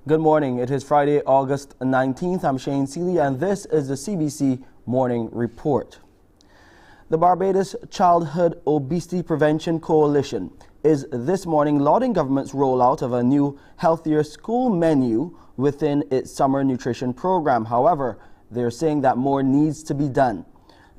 Good morning. It is Friday, August 19th. I'm Shane Seeley, and this is the CBC Morning Report. The Barbados Childhood Obesity Prevention Coalition is this morning lauding government's rollout of a new healthier school menu within its summer nutrition program. However, they're saying that more needs to be done.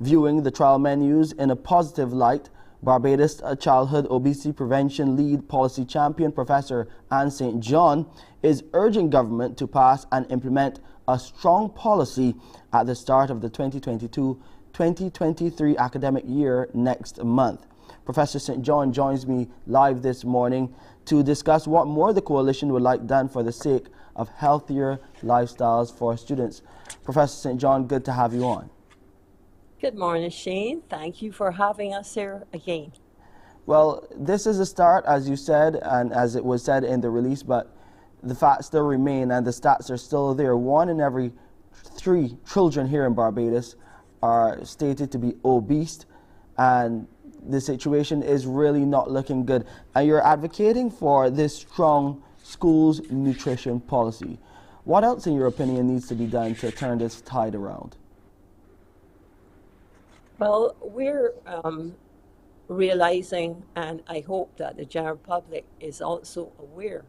Viewing the trial menus in a positive light, Barbados Childhood Obesity Prevention Lead Policy Champion Professor Anne St. John is urging government to pass and implement a strong policy at the start of the 2022-2023 academic year next month. Professor St. John joins me live this morning to discuss what more the coalition would like done for the sake of healthier lifestyles for students. Professor St. John, good to have you on. Good morning, Shane. Thank you for having us here again. Well, this is a start, as you said, and as it was said in the release, but the facts still remain and the stats are still there. 1 in every 3 children here in Barbados are stated to be obese, and the situation is really not looking good. And you're advocating for this strong schools nutrition policy. What else, in your opinion, needs to be done to turn this tide around? Well, we're realizing, and I hope that the general public is also aware,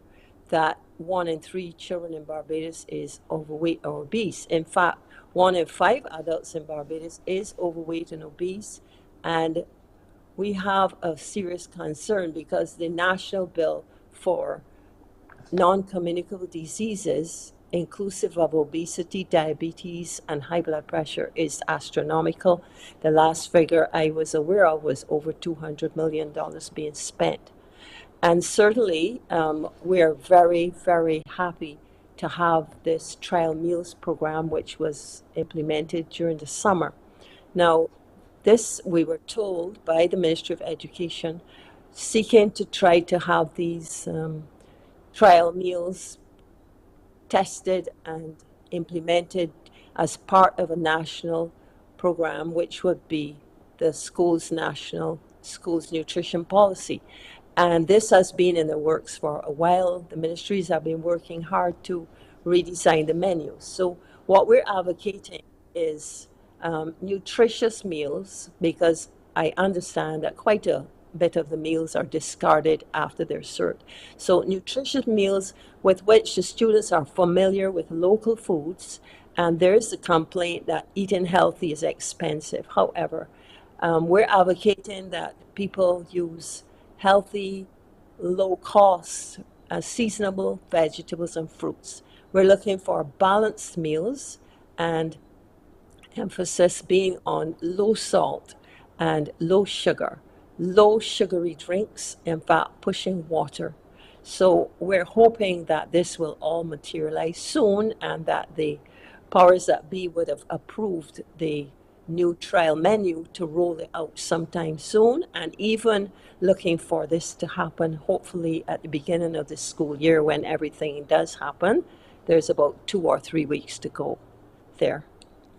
that 1 in 3 children in Barbados is overweight or obese. In fact, 1 in 5 adults in Barbados is overweight and obese, and we have a serious concern because the national bill for non-communicable diseases, inclusive of obesity, diabetes, and high blood pressure, is astronomical. The last figure I was aware of was over $200 million being spent. And certainly, we're very, very happy to have this trial meals program, which was implemented during the summer. Now, this, we were told by the Ministry of Education, seeking to try to have these trial meals tested and implemented as part of a national program, which would be the school's national schools nutrition policy. And this has been in the works for a while. The ministries have been working hard to redesign the menus. So what we're advocating is nutritious meals, because I understand that quite a bit of the meals are discarded after they're served. So nutritious meals with which the students are familiar with local foods, and there's a complaint that eating healthy is expensive. However, we're advocating that people use healthy, low-cost, seasonable vegetables and fruits. We're looking for balanced meals, and emphasis being on low salt and low sugar. Low sugary drinks, in fact, pushing water. So we're hoping that this will all materialize soon and that the powers that be would have approved the new trial menu to roll it out sometime soon, and even looking for this to happen hopefully at the beginning of the school year when everything does happen. There's about 2 or 3 weeks to go there.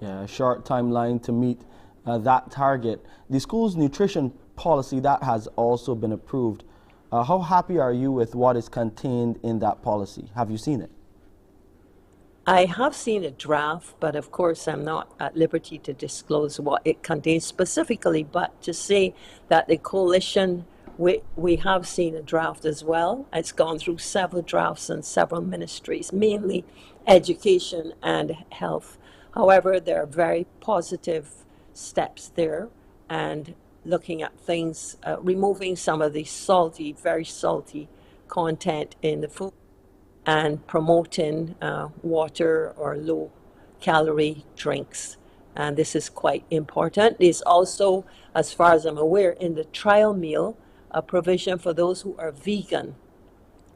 Yeah, a short timeline to meet that target. The school's nutrition policy, that has also been approved. How happy are you with what is contained in that policy? Have you seen it? I have seen a draft, but of course I'm not at liberty to disclose what it contains specifically, but to say that the coalition, we have seen a draft as well. It's gone through several drafts and several ministries, mainly education and health. However, there are very positive steps there, and looking at things, removing some of the salty, very salty content in the food and promoting water or low-calorie drinks. And this is quite important. There's also, as far as I'm aware, in the trial meal, a provision for those who are vegan,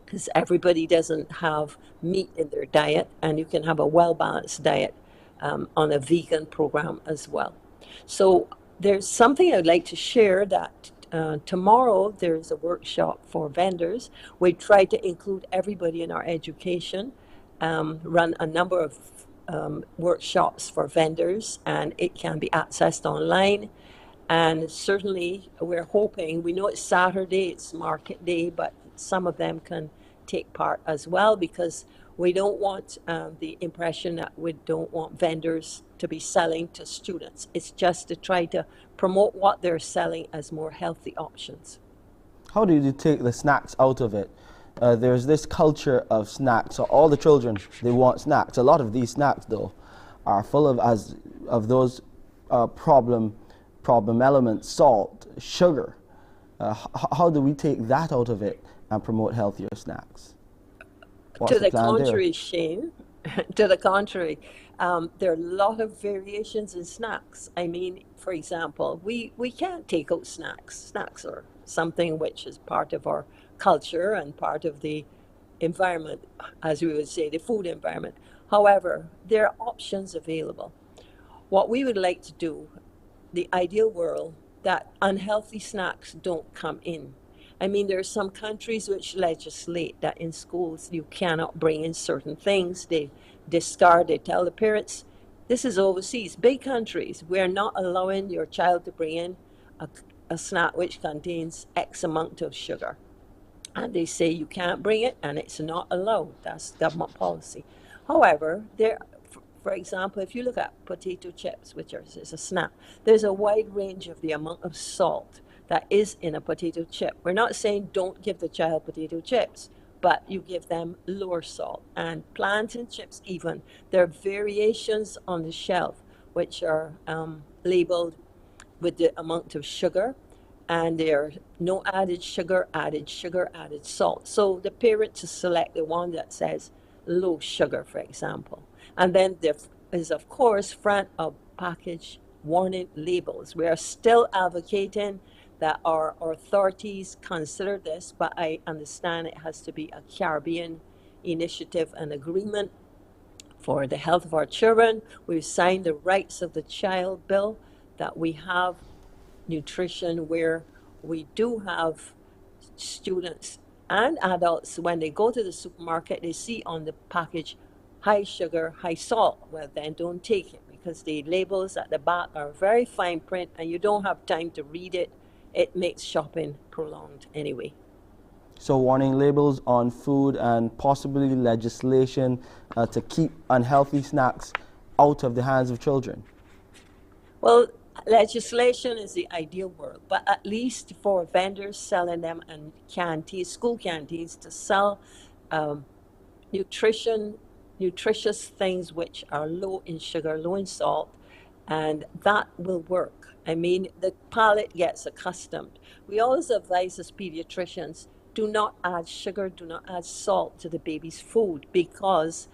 because everybody doesn't have meat in their diet, and you can have a well-balanced diet on a vegan program as well. So there's something I'd like to share that tomorrow there's a workshop for vendors. We try to include everybody in our education, run a number of workshops for vendors, and it can be accessed online. And certainly we're hoping, we know it's Saturday, it's market day, but some of them can take part as well, because We don't want the impression that we don't want vendors to be selling to students. It's just to try to promote what they're selling as more healthy options. How do you take the snacks out of it? There's this culture of snacks. So all the children, they want snacks. A lot of these snacks, though, are full of those problem elements: salt, sugar. How do we take that out of it and promote healthier snacks? What's To the plan there? contrary, Shane, to the contrary, there are a lot of variations in snacks. I mean, for example, we can't take out snacks. Snacks are something which is part of our culture and part of the environment, as we would say, the food environment. However, there are options available. What we would like to do, the ideal world, that unhealthy snacks don't come in. I mean, there are some countries which legislate that in schools you cannot bring in certain things. They discard, they tell the parents, this is overseas, big countries. We're not allowing your child to bring in a snack which contains X amount of sugar. And they say you can't bring it and it's not allowed. That's government policy. However, for example, if you look at potato chips, which is a snack, there's a wide range of the amount of salt that is in a potato chip. We're not saying don't give the child potato chips, but you give them lower salt. And plantain chips even, there are variations on the shelf which are labeled with the amount of sugar, and there are no added sugar, added salt. So the parent to select the one that says low sugar, for example. And then there is, of course, front of package warning labels. We are still advocating that our authorities consider this, but I understand it has to be a Caribbean initiative and agreement for the health of our children. We've signed the Rights of the Child bill, that we have nutrition where we do have students and adults, when they go to the supermarket, they see on the package high sugar, high salt. Well, then don't take it, because the labels at the back are very fine print and you don't have time to read it. It makes shopping prolonged anyway. So warning labels on food and possibly legislation to keep unhealthy snacks out of the hands of children. Well, legislation is the ideal world, but at least for vendors selling them in canteens, school canteens, to sell nutritious things which are low in sugar, low in salt, and that will work. I mean, the palate gets accustomed. We always advise as pediatricians, do not add sugar, do not add salt to the baby's food, because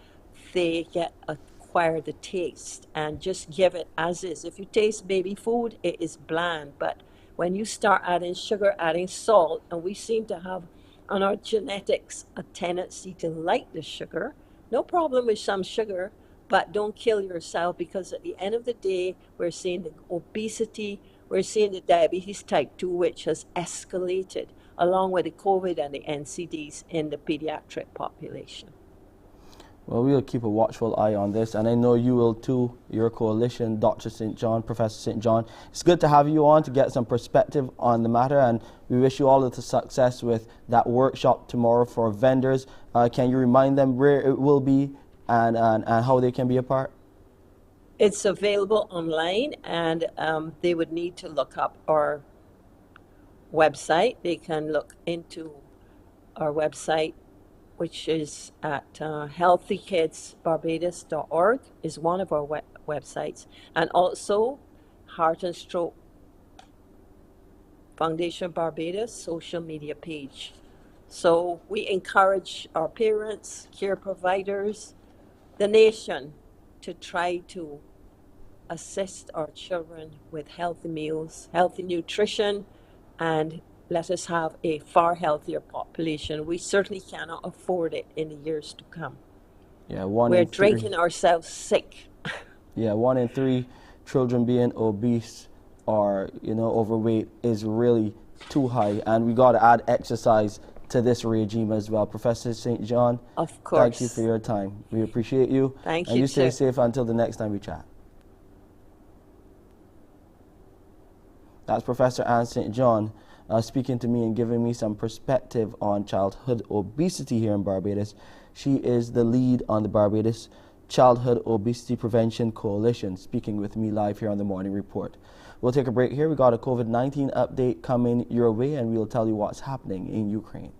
they acquire the taste, and just give it as is. If you taste baby food, it is bland, but when you start adding sugar, adding salt, and we seem to have on our genetics a tendency to like the sugar, no problem with some sugar, but don't kill yourself, because at the end of the day, we're seeing the obesity, we're seeing the diabetes type 2, which has escalated, along with the COVID and the NCDs in the pediatric population. Well, we'll keep a watchful eye on this, and I know you will too, your coalition, Dr. St. John, Professor St. John. It's good to have you on to get some perspective on the matter, and we wish you all of the success with that workshop tomorrow for vendors. Can you remind them where it will be and how they can be a part? It's available online, and they would need to look up our website. They can look into our website, which is at healthykidsbarbados.org, is one of our websites, and also Heart and Stroke Foundation Barbados social media page. So we encourage our parents, care providers, the nation, to try to assist our children with healthy meals, healthy nutrition, and let us have a far healthier population. We certainly cannot afford it in the years to come. Yeah, we're drinking ourselves sick. Yeah, 1 in 3 children being obese or overweight is really too high, and we got to add exercise to this regime as well. Professor St. John, of course, thank you for your time. We appreciate you. Thank you. And you stay safe until the next time we chat. That's Professor Anne St. John speaking to me and giving me some perspective on childhood obesity here in Barbados. She is the lead on the Barbados Childhood Obesity Prevention Coalition, speaking with me live here on the Morning Report. We'll take a break here. We got a COVID-19 update coming your way, and we'll tell you what's happening in Ukraine.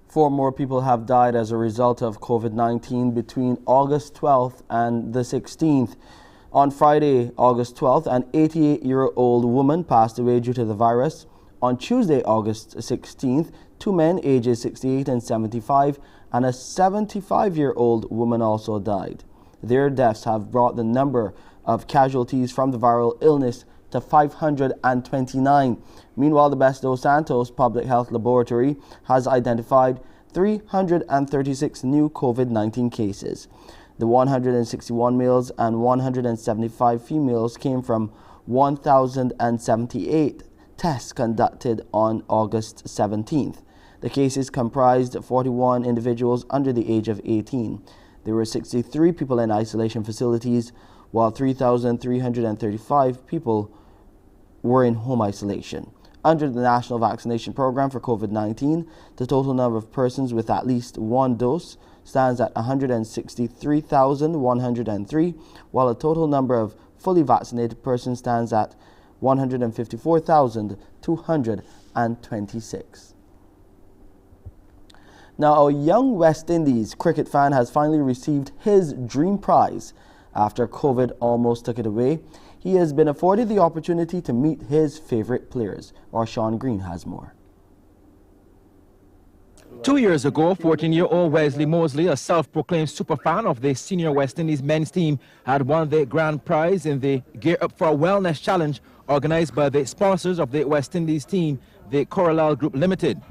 Four more people have died as a result of COVID-19 between August 12th and the 16th. On Friday, August 12th, an 88-year-old woman passed away due to the virus. On Tuesday, August 16th, two men ages 68 and 75 and a 75-year-old woman also died. Their deaths have brought the number of casualties from the viral illness to 529. Meanwhile, the Best dos Santos Public Health Laboratory has identified 336 new COVID-19 cases. The 161 males and 175 females came from 1,078 tests conducted on August 17th. The cases comprised 41 individuals under the age of 18. There were 63 people in isolation facilities, while 3,335 people were in home isolation. Under the National Vaccination Program for COVID-19, the total number of persons with at least one dose stands at 163,103, while the total number of fully vaccinated persons stands at 154,226. Now, a young West Indies cricket fan has finally received his dream prize after COVID almost took it away. He has been afforded the opportunity to meet his favorite players. Or Sean Green has more. 2 years ago, 14-year-old Wesley Mosley, a self-proclaimed superfan of the senior West Indies men's team, had won the grand prize in the Gear Up for a Wellness Challenge organized by the sponsors of the West Indies team, the Coralal Group Limited.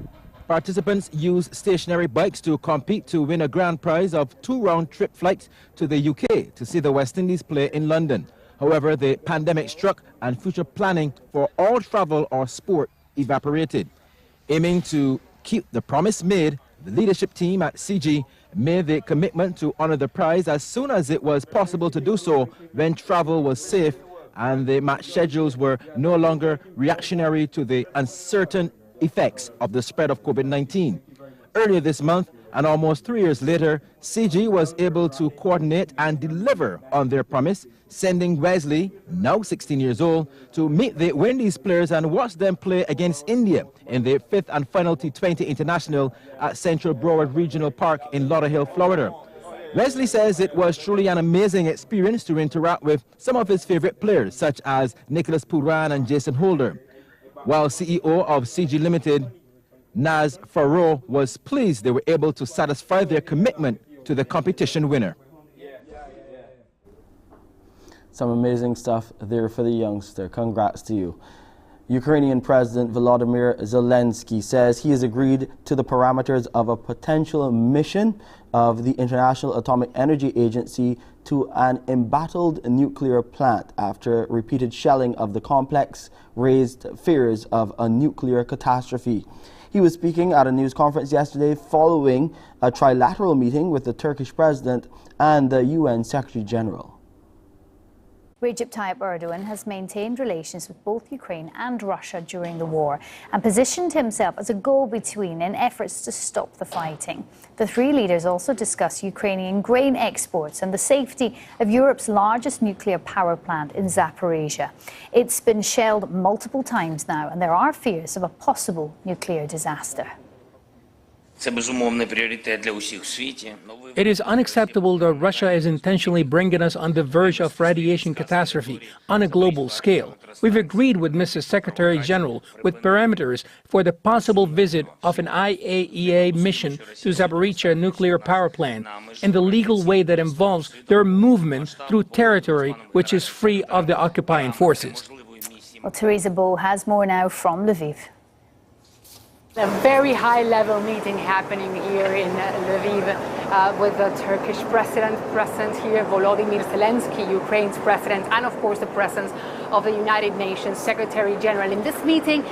Participants used stationary bikes to compete to win a grand prize of 2 round-trip flights to the UK to see the West Indies play in London. However, the pandemic struck and future planning for all travel or sport evaporated. Aiming to keep the promise made, the leadership team at CG made the commitment to honor the prize as soon as it was possible to do so when travel was safe and the match schedules were no longer reactionary to the uncertain effects of the spread of COVID-19. Earlier this month, and almost 3 years later, CG was able to coordinate and deliver on their promise, sending Wesley, now 16 years old, to meet the Windies players and watch them play against India in the 5th and final T20 International at Central Broward Regional Park in Lauderhill, Florida. Wesley says it was truly an amazing experience to interact with some of his favorite players, such as Nicholas Pooran and Jason Holder. While CEO of CG Limited, Naz Farrow, was pleased they were able to satisfy their commitment to the competition winner. Some amazing stuff there for the youngster. Congrats to you. Ukrainian President Volodymyr Zelensky says he has agreed to the parameters of a potential mission of the International Atomic Energy Agency to an embattled nuclear plant after repeated shelling of the complex raised fears of a nuclear catastrophe. He was speaking at a news conference yesterday following a trilateral meeting with the Turkish president and the UN Secretary General. Recep Tayyip Erdogan has maintained relations with both Ukraine and Russia during the war and positioned himself as a go-between in efforts to stop the fighting. The three leaders also discussed Ukrainian grain exports and the safety of Europe's largest nuclear power plant in Zaporizhia. It's been shelled multiple times now, and there are fears of a possible nuclear disaster. It is unacceptable that Russia is intentionally bringing us on the verge of radiation catastrophe on a global scale. We've agreed with Mr. Secretary General with parameters for the possible visit of an IAEA mission to Zaporizhia nuclear power plant in the legal way that involves their movement through territory which is free of the occupying forces. Well, Teresa Bow has more now from Lviv. A very high-level meeting happening here in Lviv with the Turkish president present here, Volodymyr Zelensky, Ukraine's president, and of course the presence of the United Nations Secretary General. In this meeting,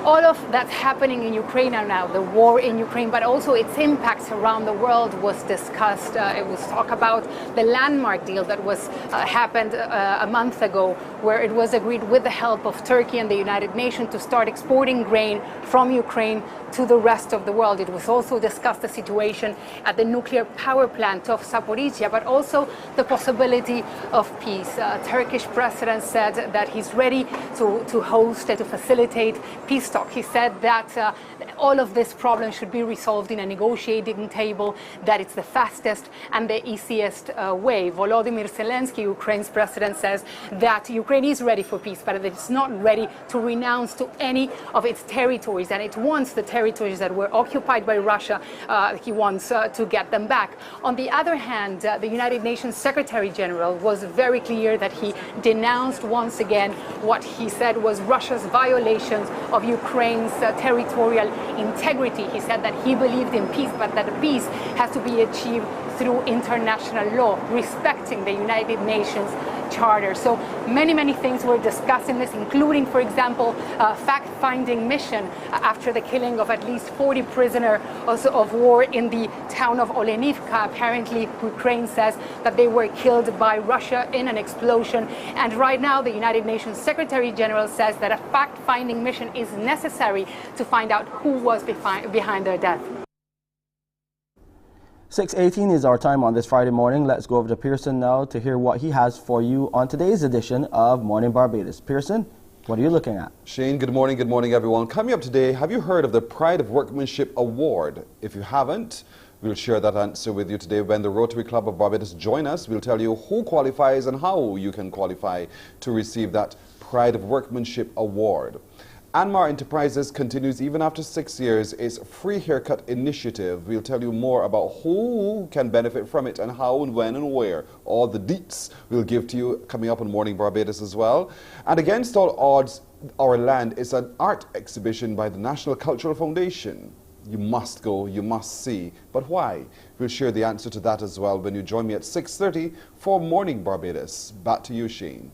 all of that's happening in Ukraine now, the war in Ukraine, but also its impacts around the world was discussed. It was talk about the landmark deal that was happened a month ago, where it was agreed with the help of Turkey and the United Nations to start exporting grain from Ukraine to the rest of the world. It was also discussed the situation at the nuclear power plant of Zaporizhia, but also the possibility of peace. Turkish president said that he's ready to host and to facilitate peace talk. He said that all of this problem should be resolved in a negotiating table, that it's the fastest and the easiest way. Volodymyr Zelensky, Ukraine's president, says that Ukraine is ready for peace, but it's not ready to renounce to any of its territories, and it wants the territories that were occupied by Russia, he wants to get them back. On the other hand, the United Nations Secretary General was very clear that he denounced once again what he said was Russia's violations of Ukraine's territorial integrity. He said that he believed in peace, but that the peace has to be achieved through international law, respecting the United Nations Charter. So many things were discussed in this, including, for example, a fact-finding mission after the killing of at least 40 prisoners of war in the town of Olenivka. Apparently, Ukraine says that they were killed by Russia in an explosion. And right now, the United Nations Secretary General says that a fact-finding mission is necessary to find out who was behind their death. 6:18 is our time on this Friday morning. Let's go over to Pearson now to hear what he has for you on today's edition of Morning Barbados. Pearson, what are you looking at? Shane, good morning everyone. Coming up today, have you heard of the Pride of Workmanship Award? If you haven't, we'll share that answer with you today when the Rotary Club of Barbados join us. We'll tell you who qualifies and how you can qualify to receive that Pride of Workmanship Award. Anmar Enterprises continues even after 6 years its free haircut initiative. We'll tell you more about who can benefit from it and how and when and where. All the deets we'll give to you coming up on Morning Barbados as well. And against all odds, Our Land is an art exhibition by the National Cultural Foundation. You must go, you must see. But why? We'll share the answer to that as well when you join me at 6:30 for Morning Barbados. Back to you, Shane.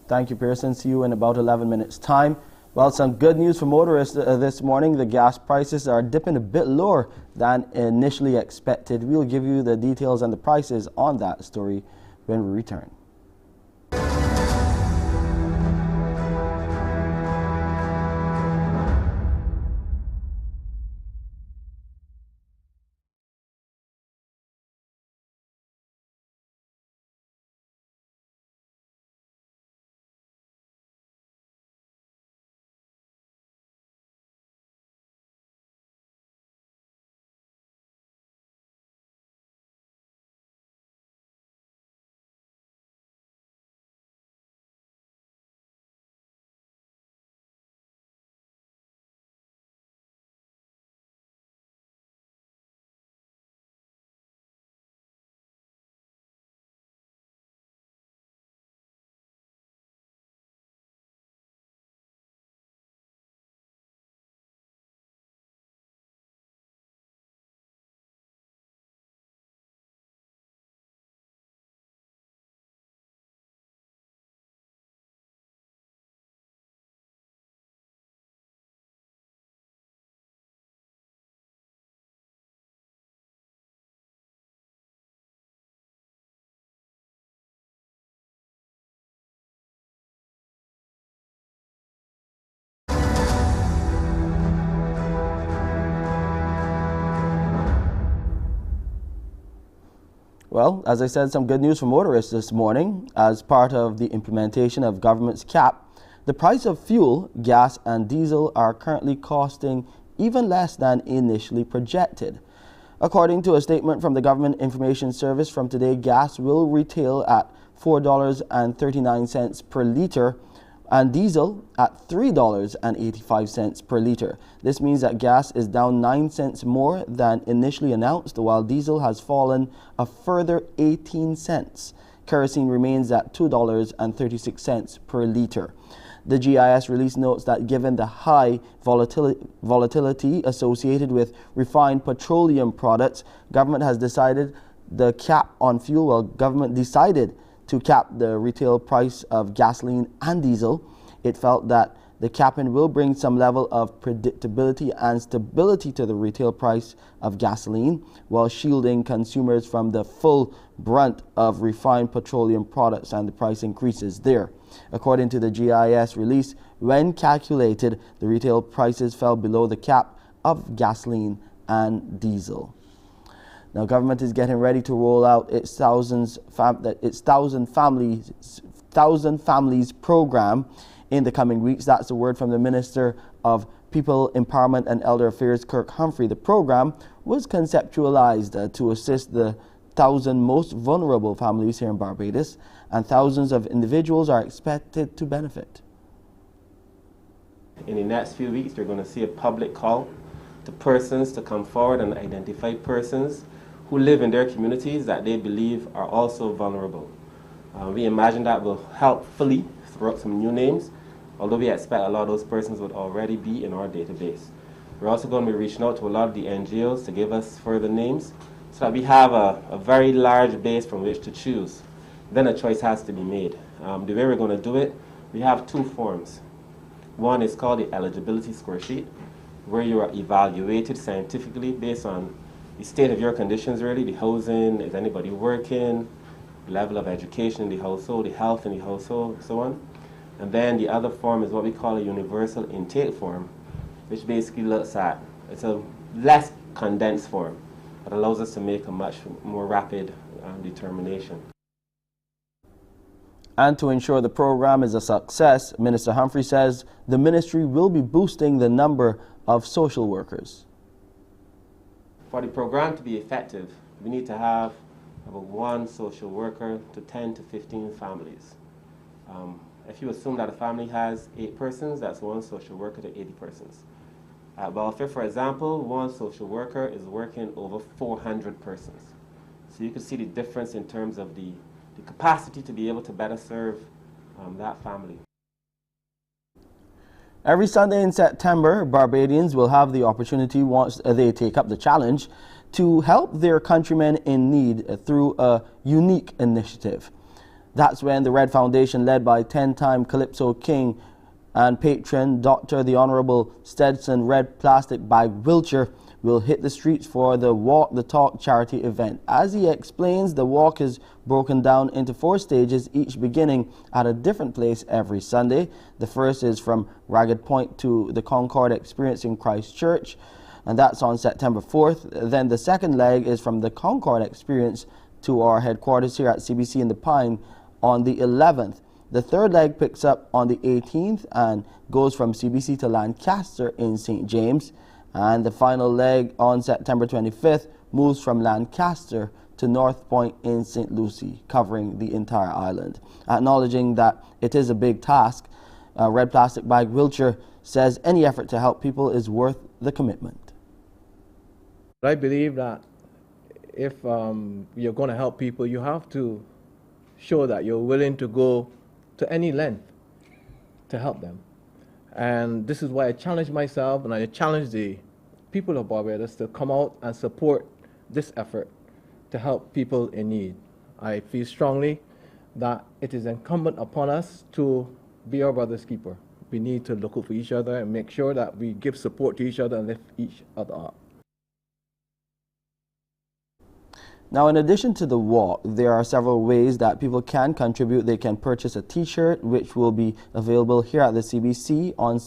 Thank you, Pearson. See you in about 11 minutes' time. Well, some good news for motorists this morning. The gas prices are dipping a bit lower than initially expected. We'll give you the details and the prices on that story when we return. Well, as I said, some good news for motorists this morning. As part of the implementation of government's cap, the price of fuel, gas and diesel are currently costing even less than initially projected. According to a statement from the Government Information Service, from today, gas will retail at $4.39 per litre and diesel at $3.85 per litre. This means that gas is down 9 cents more than initially announced, while diesel has fallen a further 18 cents. Kerosene remains at $2.36 per litre. The GIS release notes that given the high volatility associated with refined petroleum products, government has decided the cap on fuel. Well, government decided to cap the retail price of gasoline and diesel. It felt that the capping will bring some level of predictability and stability to the retail price of gasoline, while shielding consumers from the full brunt of refined petroleum products and the price increases there. According to the GIS release, when calculated, the retail prices fell below the cap of gasoline and diesel. Now, government is getting ready to roll out its thousand families program in the coming weeks. That's the word from the Minister of People Empowerment and Elder Affairs, Kirk Humphrey. The program was conceptualized to assist the 1,000 most vulnerable families here in Barbados, and thousands of individuals are expected to benefit. In the next few weeks, you're going to see a public call to persons to come forward and identify persons who live in their communities that they believe are also vulnerable. We imagine that will help fully throw up some new names, although we expect a lot of those persons would already be in our database. We're also going to be reaching out to a lot of the NGOs to give us further names so that we have a very large base from which to choose. Then a choice has to be made. The way we're going to do it, we have two forms. One is called the eligibility score sheet, where you are evaluated scientifically based on the state of your conditions, really, the housing, is anybody working, level of education in the household, the health in the household, and so on. And then the other form is what we call a universal intake form, which basically looks at, it's a less condensed form, but allows us to make a much more rapid determination. And to ensure the program is a success, Minister Humphrey says the ministry will be boosting the number of social workers. For the program to be effective, we need to have about 1 social worker to 10 to 15 families. If you assume that a family has 8 persons, that's 1 social worker to 80 persons. At welfare, for example, 1 social worker is working over 400 persons. So you can see the difference in terms of the capacity to be able to better serve that family. Every Sunday in September, Barbadians will have the opportunity, once they take up the challenge, to help their countrymen in need through a unique initiative. That's when the Red Foundation, led by 10-time Calypso King and patron Dr. the Honorable Stetson Red Plastic Bag Wiltshire, will hit the streets for the Walk the Talk charity event. As he explains, the walk is broken down into 4 stages, each beginning at a different place every Sunday. The first is from Ragged Point to the Concord Experience in Christchurch, and that's on September 4th. Then the second leg is from the Concord Experience to our headquarters here at CBC in the Pine on the 11th. The third leg picks up on the 18th and goes from CBC to Lancaster in St. James. And the final leg on September 25th moves from Lancaster to North Point in St. Lucie, covering the entire island. Acknowledging that it is a big task, Red Plastic Bag Wiltshire says any effort to help people is worth the commitment. I believe that if you're going to help people, you have to show that you're willing to go to any length to help them. And this is why I challenge myself and I challenge the people of Barbados to come out and support this effort to help people in need. I feel strongly that it is incumbent upon us to be our brother's keeper. We need to look out for each other and make sure that we give support to each other and lift each other up. Now, in addition to the walk, there are several ways that people can contribute. They can purchase a t-shirt, which will be available here at the CBC on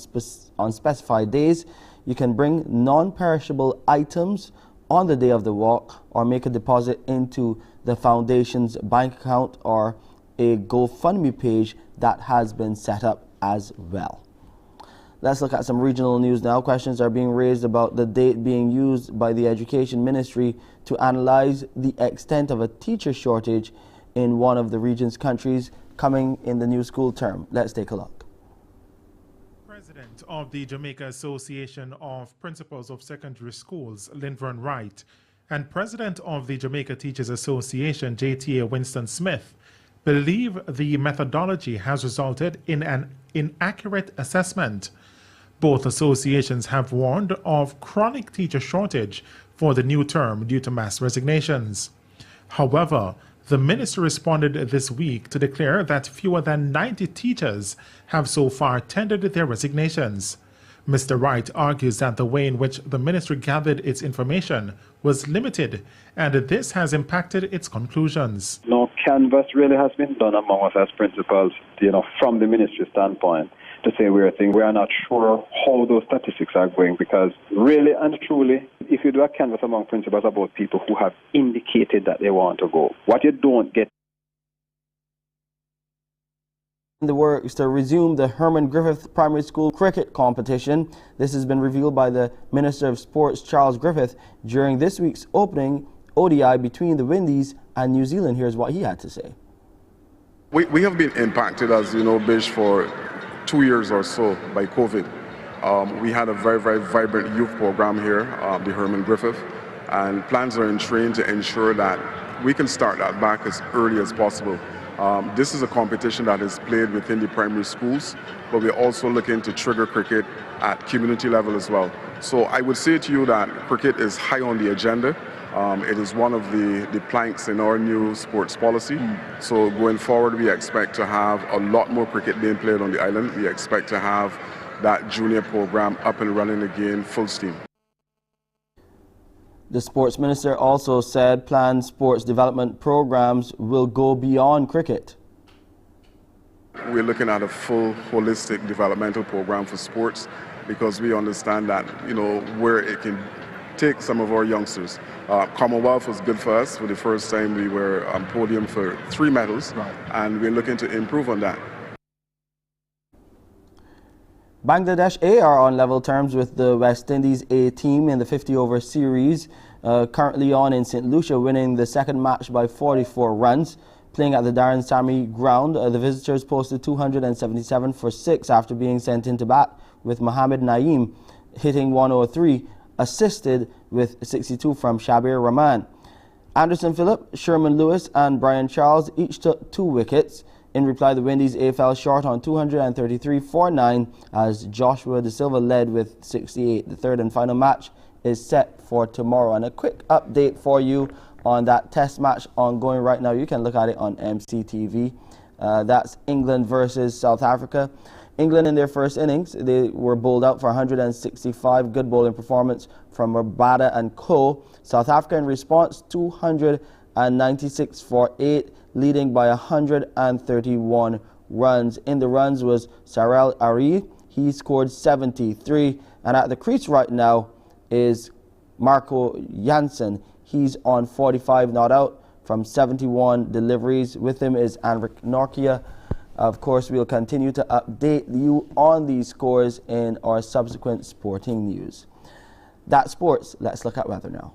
specified days. You can bring non-perishable items on the day of the walk or make a deposit into the foundation's bank account or a GoFundMe page that has been set up as well. Let's look at some regional news now. Questions are being raised about the date being used by the Education Ministry to analyze the extent of a teacher shortage in one of the region's countries coming in the new school term. Let's take a look. President of the Jamaica Association of Principals of Secondary Schools, Linvern Wright, and President of the Jamaica Teachers Association, JTA Winston Smith, believe the methodology has resulted in an inaccurate assessment. Both associations have warned of chronic teacher shortage for the new term due to mass resignations. However, the minister responded this week to declare that fewer than 90 teachers have so far tendered their resignations. Mr. Wright argues that the way in which the ministry gathered its information was limited, and this has impacted its conclusions. No canvas really has been done among us as principals, from the ministry standpoint, to say we are not sure how those statistics are going, because really and truly, if you do a canvas among principals about people who have indicated that they want to go, what you don't get. The works to resume the Herman Griffith Primary School cricket competition. This has been revealed by the Minister of Sports, Charles Griffith, during this week's opening ODI between the Windies and New Zealand. Here's what he had to say. We have been impacted, as you know, Bish, for 2 years or so by COVID. We had a very, very vibrant youth program here, the Herman Griffith, and plans are in train to ensure that we can start that back as early as possible. This is a competition that is played within the primary schools, but we're also looking to trigger cricket at community level as well. So I would say to you that cricket is high on the agenda. It is one of the planks in our new sports policy. So going forward, we expect to have a lot more cricket being played on the island. We expect to have that junior program up and running again, full steam. The sports minister also said planned sports development programs will go beyond cricket. We're looking at a full holistic developmental program for sports, because we understand that, where it can take some of our youngsters. Commonwealth was good for us. For the first time, we were on podium for 3 medals, and we're looking to improve on that. Bangladesh A are on level terms with the West Indies A team in the 50-over series, currently on in St. Lucia, winning the second match by 44 runs. Playing at the Darren Sammy ground, the visitors posted 277 for 6 after being sent into bat, with Mohammad Naeem hitting 103, assisted with 62 from Shabir Rahman. Anderson Phillip, Sherman Lewis and Brian Charles each took 2 wickets. In reply, the Windies A fell short on 233 for 9 as Joshua De Silva led with 68. The third and final match is set for tomorrow. And a quick update for you on that test match ongoing right now. You can look at it on MCTV. That's England versus South Africa. England in their first innings, they were bowled out for 165. Good bowling performance from Rabada and Co. South Africa in response, 296 for 8. Leading by 131 runs. In the runs was Sarel Ari. He scored 73. And at the crease right now is Marco Janssen. He's on 45 not out from 71 deliveries. With him is Anrik Norkia. Of course, we'll continue to update you on these scores in our subsequent sporting news. That's sports. Let's look at weather now.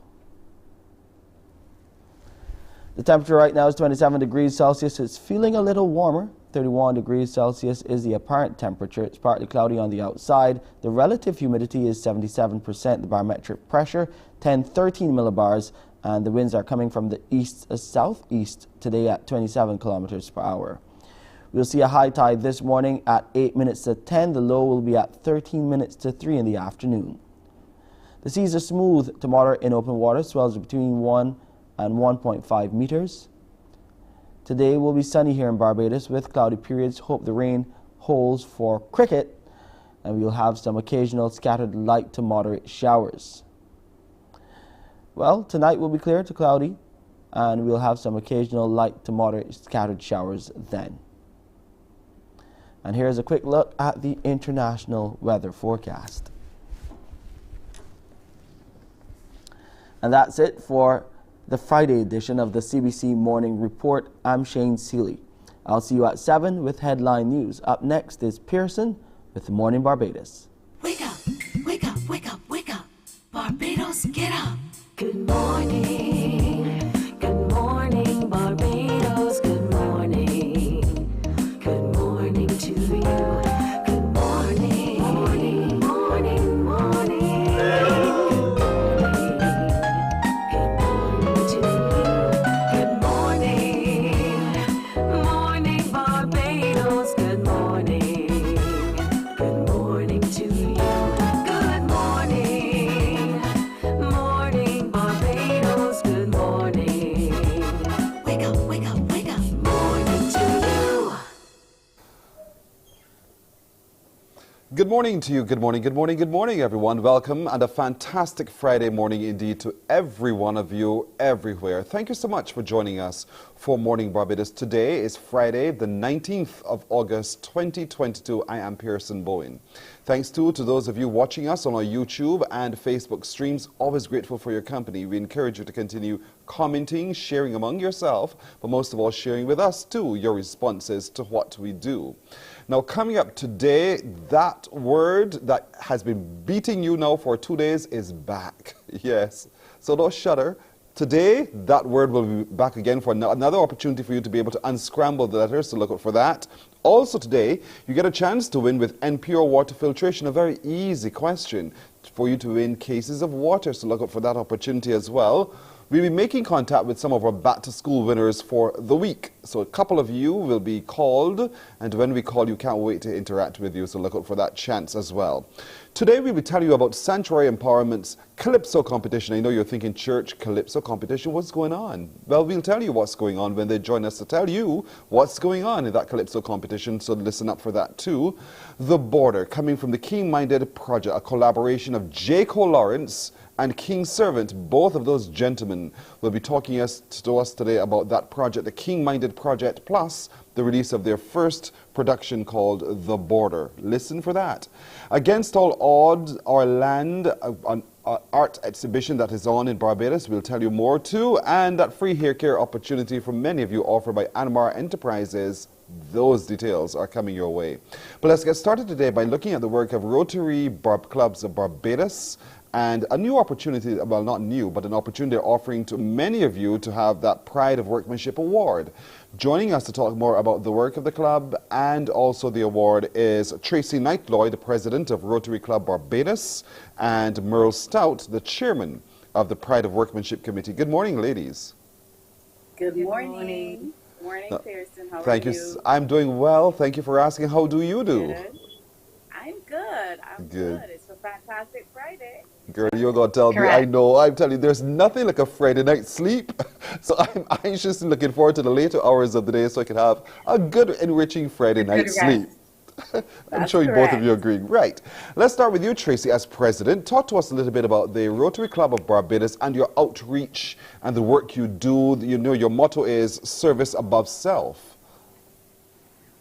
The temperature right now is 27 degrees Celsius. It's feeling a little warmer. 31 degrees Celsius is the apparent temperature. It's partly cloudy on the outside. The relative humidity is 77%. The barometric pressure, 1013 millibars. And the winds are coming from the east-southeast today at 27 kilometers per hour. We'll see a high tide this morning at 8 minutes to 10. The low will be at 13 minutes to 3 in the afternoon. The seas are smooth to moderate in open water. Swells between 1 and 1.5 meters. Today will be sunny here in Barbados with cloudy periods. Hope the rain holds for cricket, and we'll have some occasional scattered light to moderate showers. Well, tonight will be clear to cloudy, and we'll have some occasional light to moderate scattered showers then. And here's a quick look at the international weather forecast. And that's it for the Friday edition of the CBC Morning Report. I'm Shane Seeley. I'll see you at 7 with headline news. Up next is Pearson with Mornin Barbados. Wake up, wake up, wake up, wake up. Barbados, get up. Good morning. Good morning, Barbados. Good morning. Good morning to you. Good morning. Morning, morning, morning. Good morning to you. Good morning. Morning, Barbados. Good morning. Good morning to you. Good morning. Morning, Barbados. Good morning. Wake up, wake up, wake up. Morning to you. Good morning to you. Good morning, good morning, good morning, everyone. Welcome and a fantastic Friday morning indeed to every one of you everywhere. Thank you so much for joining us for Morning Barbados. Today is Friday, the 19th of August, 2022. I am Pearson Bowen. Thanks to those of you watching us on our YouTube and Facebook streams. Always grateful for your company. We encourage you to continue commenting, sharing among yourself, but most of all sharing with us too your responses to what we do. Now, coming up today, that word that has been beating you now for 2 days is back. Yes. So don't shudder. Today, that word will be back again for another opportunity for you to be able to unscramble the letters, so look out for that. Also today, you get a chance to win with NPR water filtration, a very easy question for you to win cases of water, so look out for that opportunity as well. We'll be making contact with some of our back-to-school winners for the week. So a couple of you will be called, and when we call, you can't wait to interact with you, so look out for that chance as well. Today, we'll be telling you about Sanctuary Empowerment's Calypso competition. I know you're thinking, church, Calypso competition, what's going on? Well, we'll tell you what's going on when they join us to tell you what's going on in that Calypso competition, so listen up for that too. The Border, coming from the King-Minded Project, a collaboration of J.Co. Lawrence and King Servant. Both of those gentlemen will be talking to us today about that project, the King-Minded Project, plus the release of their first production called The Border. Listen for that. Against All Odds, our land, an art exhibition that is on in Barbados. We'll tell you more too. And that free hair care opportunity for many of you offered by Anmar Enterprises. Those details are coming your way. But let's get started today by looking at the work of Rotary Clubs of Barbados, and a new opportunity, well, not new, but an opportunity they're offering to many of you to have that Pride of Workmanship Award. Joining us to talk more about the work of the club and also the award is Tracy Knightloy, the president of Rotary Club Barbados, and Mural Stout, the chairman of the Pride of Workmanship Committee. Good morning, ladies. Good morning. Morning, Pearson. How Thank are you. I'm doing well. Thank you for asking. How do you do? Good. I'm good. I'm good. It's a fantastic Friday. Girl, you're going to tell me. I know. I'm telling you, there's nothing like a Friday night sleep. So I'm anxiously looking forward to the later hours of the day so I can have a good, enriching Friday night sleep. I'm sure both of you agree. Right. Let's start with you, Tracy, as president. Talk to us a little bit about the Rotary Club of Barbados and your outreach and the work you do. You know, your motto is service above self.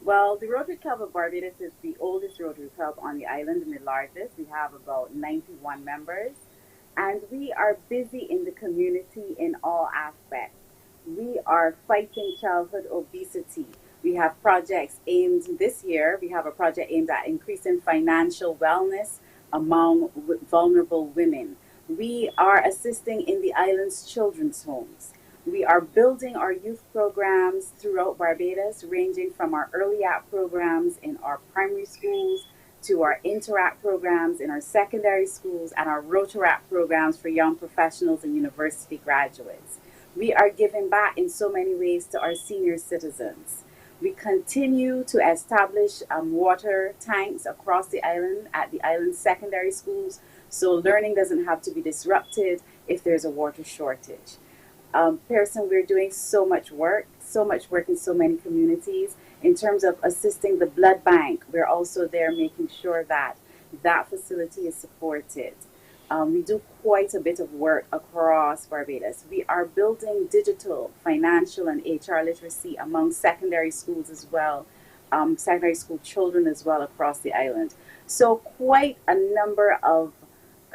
Well, the Rotary Club of Barbados is the oldest Rotary Club on the island and the largest. We have about 91 members, and we are busy in the community in all aspects. We are fighting childhood obesity. We have projects aimed this year. We have a project aimed at increasing financial wellness among vulnerable women. We are assisting in the island's children's homes. We are building our youth programs throughout Barbados, ranging from our early act programs in our primary schools to our interact programs in our secondary schools and our Rotaract programs for young professionals and university graduates. We are giving back in so many ways to our senior citizens. We continue to establish water tanks across the island at the island's secondary schools, so learning doesn't have to be disrupted if there's a water shortage. Pearson, we're doing so much work in so many communities. In terms of assisting the blood bank, we're also there making sure that that facility is supported. We do quite a bit of work across Barbados. We are building digital, financial, and HR literacy among secondary schools as well, secondary school children as well across the island. So quite a number of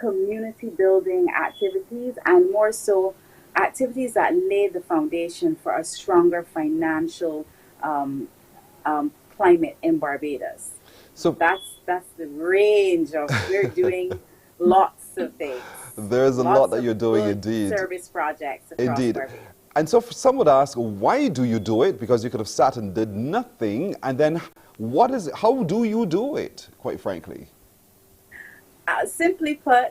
community building activities, and more so activities that lay the foundation for a stronger financial climate in Barbados. So that's the range of, we're doing lots of things. There's a lot that you're doing, indeed. Service projects across Indeed. Barbados. And so some would ask, why do you do it? Because you could have sat and did nothing. And then how do you do it, quite frankly? Simply put,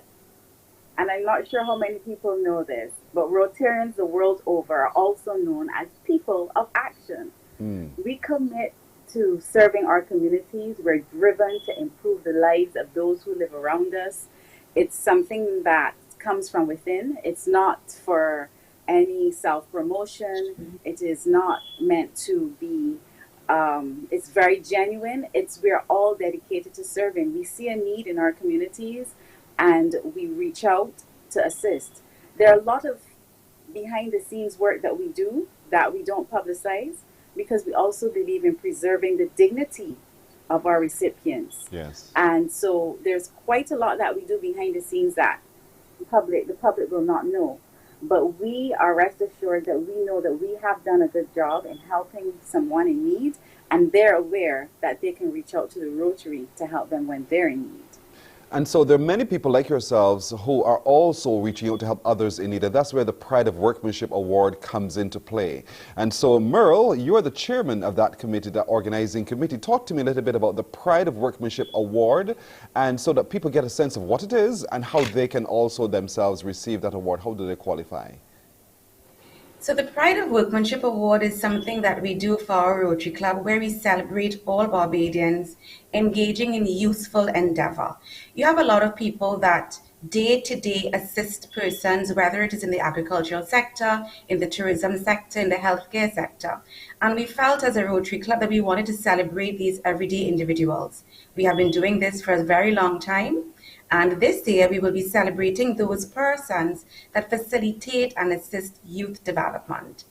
and I'm not sure how many people know this, but Rotarians the world over are also known as people of action. We commit to serving our communities. We're driven to improve the lives of those who live around us. It's something that comes from within. It's not for any self-promotion. It is not meant to be, it's very genuine. We're all dedicated to serving. We see a need in our communities and we reach out to assist. There are a lot of behind the scenes work that we do that we don't publicize, because we also believe in preserving the dignity of our recipients. Yes. And so there's quite a lot that we do behind the scenes that the public will not know. But we are rest assured that we know that we have done a good job in helping someone in need, and they're aware that they can reach out to the Rotary to help them when they're in need. And so there are many people like yourselves who are also reaching out to help others in need, and that's where the Pride of Workmanship Award comes into play. And so, Mural, you're the chairman of that committee, that organizing committee. Talk to me a little bit about the Pride of Workmanship Award, and so that people get a sense of what it is and how they can also themselves receive that award. How do they qualify? So the Pride of Workmanship Award is something that we do for our Rotary Club, where we celebrate all Barbadians engaging in useful endeavor. You have a lot of people that day to day assist persons, whether it is in the agricultural sector, in the tourism sector, in the healthcare sector. And we felt as a Rotary Club that we wanted to celebrate these everyday individuals. We have been doing this for a very long time. And this year, we will be celebrating those persons that facilitate and assist youth development.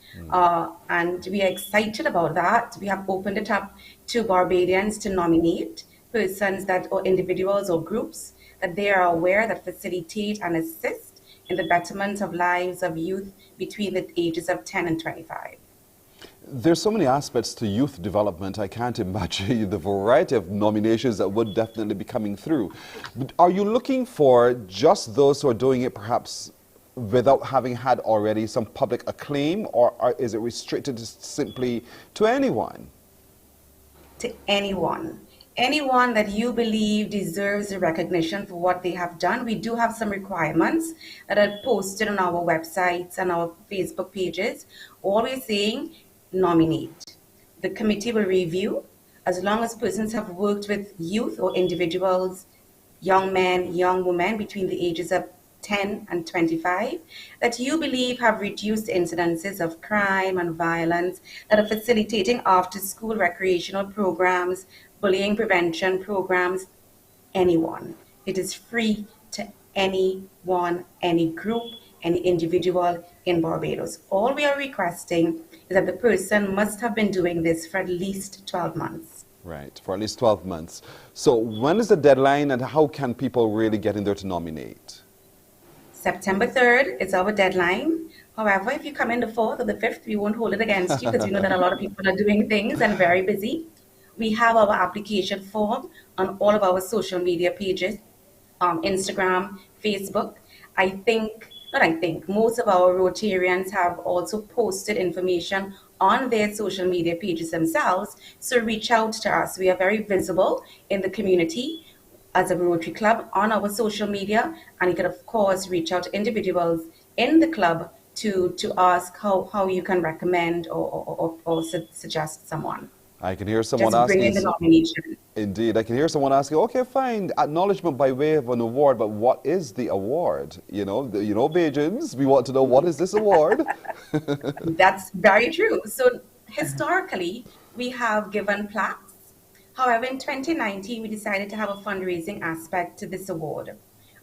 And we are excited about that. We have opened it up to Barbadians to nominate persons or individuals or groups that they are aware that facilitate and assist in the betterment of lives of youth between the ages of 10 and 25. There's so many aspects to youth development. I can't imagine the variety of nominations that would definitely be coming through. But are you looking for just those who are doing it perhaps without having had already some public acclaim, or is it restricted simply to anyone? To anyone. Anyone that you believe deserves a recognition for what they have done. We do have some requirements that are posted on our websites and our Facebook pages. All we're saying, nominate. The committee will review. As long as persons have worked with youth or individuals, young men, young women between the ages of 10 and 25, that you believe have reduced incidences of crime and violence, that are facilitating after-school recreational programs, bullying prevention programs, anyone. It is free to anyone, any group, any individual in Barbados. All we are requesting is that the person must have been doing this for at least 12 months. Right, for at least 12 months. So when is the deadline, and how can people really get in there to nominate? September 3rd is our deadline. However, if you come in the 4th or the 5th, we won't hold it against you, because we know that a lot of people are doing things and very busy. We have our application form on all of our social media pages, Instagram, Facebook. Most of our Rotarians have also posted information on their social media pages themselves. So reach out to us. We are very visible in the community as a Rotary Club on our social media. And you can, of course, reach out to individuals in the club to ask how you can recommend or suggest someone. I can hear someone Just asking. bring in the nomination. Indeed, I can hear someone asking, okay, fine, acknowledgement by way of an award, but what is the award? You know, Bajans, we want to know, what is this award? That's very true. So historically, we have given plaques. However, in 2019, we decided to have a fundraising aspect to this award.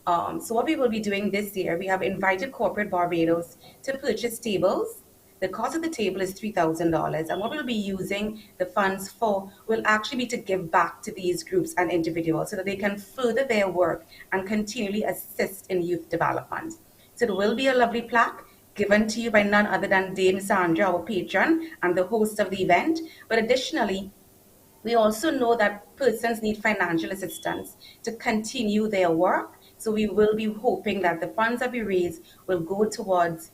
So what we will be doing this year, we have invited Corporate Barbados to purchase tables The cost of the table is $3,000, and what we'll be using the funds for will actually be to give back to these groups and individuals so that they can further their work and continually assist in youth development. So there will be a lovely plaque given to you by none other than Dame Sandra, our patron and the host of the event. But additionally, we also know that persons need financial assistance to continue their work. So we will be hoping that the funds that we raise will go towards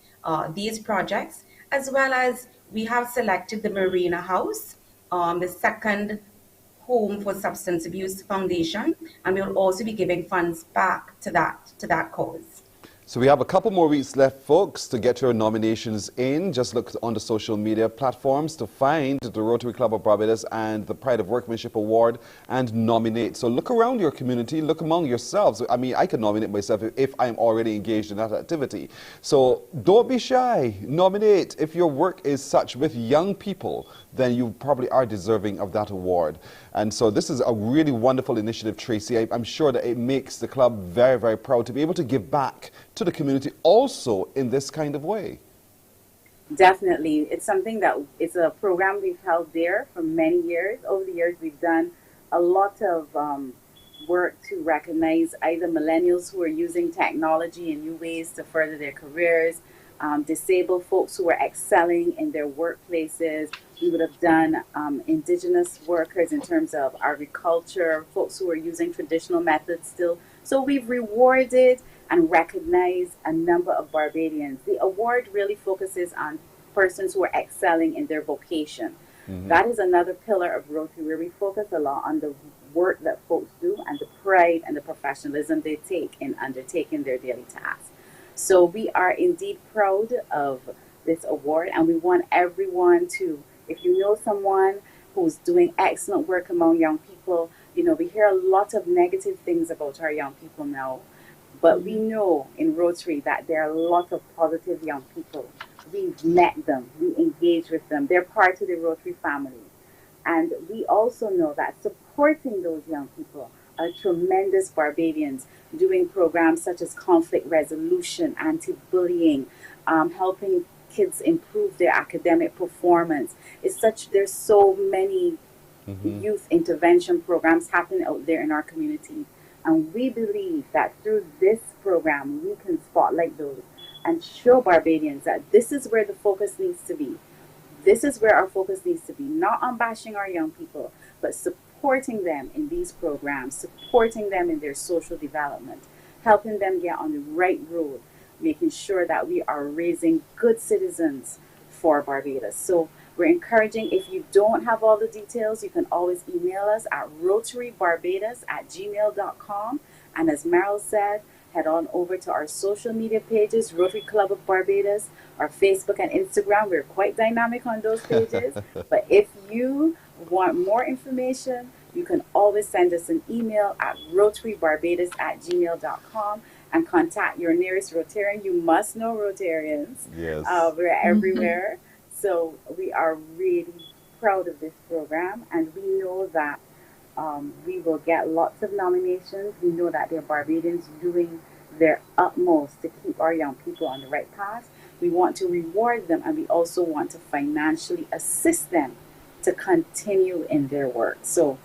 these projects, as well as we have selected the Marina House, the second home for substance abuse foundation, and we will also be giving funds back to that cause. So we have a couple more weeks left, folks, to get your nominations in. Just look on the social media platforms to find the Rotary Club of Barbados and the Pride of Workmanship Award and nominate. So look around your community, look among yourselves. I mean, I can nominate myself if I'm already engaged in that activity. So don't be shy. Nominate. If your work is such with young people, then you probably are deserving of that award. And so this is a really wonderful initiative, Tracy. I'm sure that it makes the club very, very proud to be able to give back to the community also in this kind of way. Definitely. It's something that it's a program we've held there for many years. Over the years, we've done a lot of work to recognize either millennials who are using technology in new ways to further their careers, disabled folks who are excelling in their workplaces. We would have done indigenous workers in terms of agriculture, folks who are using traditional methods still. So we've rewarded and recognized a number of Barbadians. The award really focuses on persons who are excelling in their vocation. That is another pillar of Rotary, where we focus a lot on the work that folks do and the pride and the professionalism they take in undertaking their daily tasks. So we are indeed proud of this award, and we want everyone to, if you know someone who's doing excellent work among young people, you know, we hear a lot of negative things about our young people now, but we know in Rotary that there are a lot of positive young people. We've met them, we engage with them, they're part of the Rotary family. And we also know that supporting those young people are tremendous Barbadians, doing programs such as conflict resolution, anti-bullying, helping kids improve their academic performance. There's so many youth intervention programs happening out there in our community. And we believe that through this program, we can spotlight those and show Barbadians that this is where the focus needs to be. This is where our focus needs to be, not on bashing our young people, but supporting them in these programs, supporting them in their social development, helping them get on the right road, making sure that we are raising good citizens for Barbados. So we're encouraging, if you don't have all the details, you can always email us at rotarybarbados@gmail.com. And as Mural said, head on over to our social media pages, Rotary Club of Barbados, our Facebook and Instagram. We're quite dynamic on those pages. But if you want more information, you can always send us an email at rotarybarbados@gmail.com and contact your nearest Rotarian. You must know Rotarians. Yes. We're everywhere. So we are really proud of this program, and we know that we will get lots of nominations. We know that there are Barbadians doing their utmost to keep our young people on the right path. We want to reward them, and we also want to financially assist them to continue in their work. So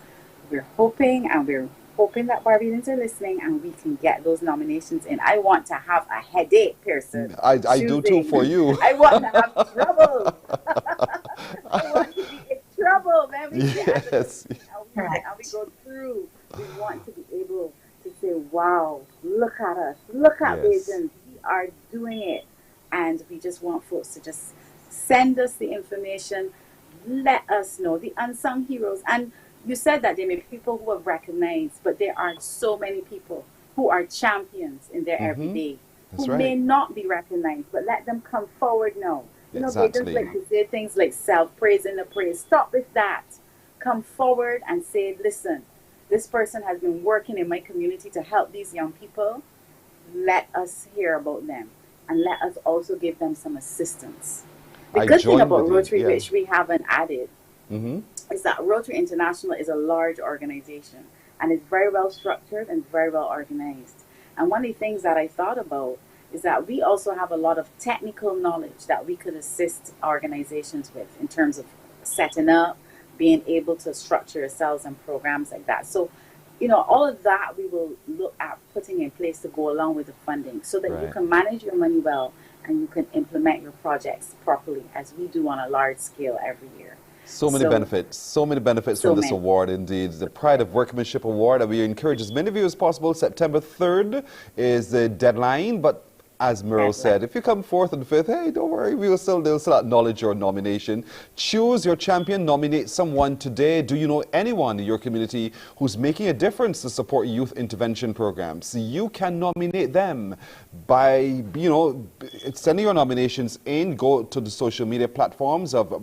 we're hoping that Barbadians are listening and we can get those nominations in. I want to have a headache, Pearson. I do too for you. I want to have trouble. I want to be in trouble, man. Yes. And we go through. We want to be able to say, wow, look at us. Look at Bajans. We are doing it. And we just want folks to just send us the information. Let us know the unsung heroes. And you said that there may be people who are recognized, but there are so many people who are champions in their everyday, who may not be recognized, but let them come forward now. You know, they just like to say things like self-praise in the praise. Stop with that. Come forward and say, listen, this person has been working in my community to help these young people. Let us hear about them, and let us also give them some assistance. The good thing about Rotary, which we haven't added, is that Rotary International is a large organization, and it's very well structured and very well organized. And one of the things that I thought about is that we also have a lot of technical knowledge that we could assist organizations with in terms of setting up, being able to structure yourselves and programs like that. So, all of that we will look at putting in place to go along with the funding so that you can manage your money well and you can implement your projects properly, as we do on a large scale every year. So many benefits from this award indeed. The Pride of Workmanship Award, and we encourage as many of you as possible. September 3rd is the deadline, but as Mural said, if you come 4th and 5th, hey, don't worry, they'll still acknowledge your nomination. Choose your champion, nominate someone today. Do you know anyone in your community who's making a difference to support youth intervention programs? You can nominate them by, sending your nominations in. Go to the social media platforms of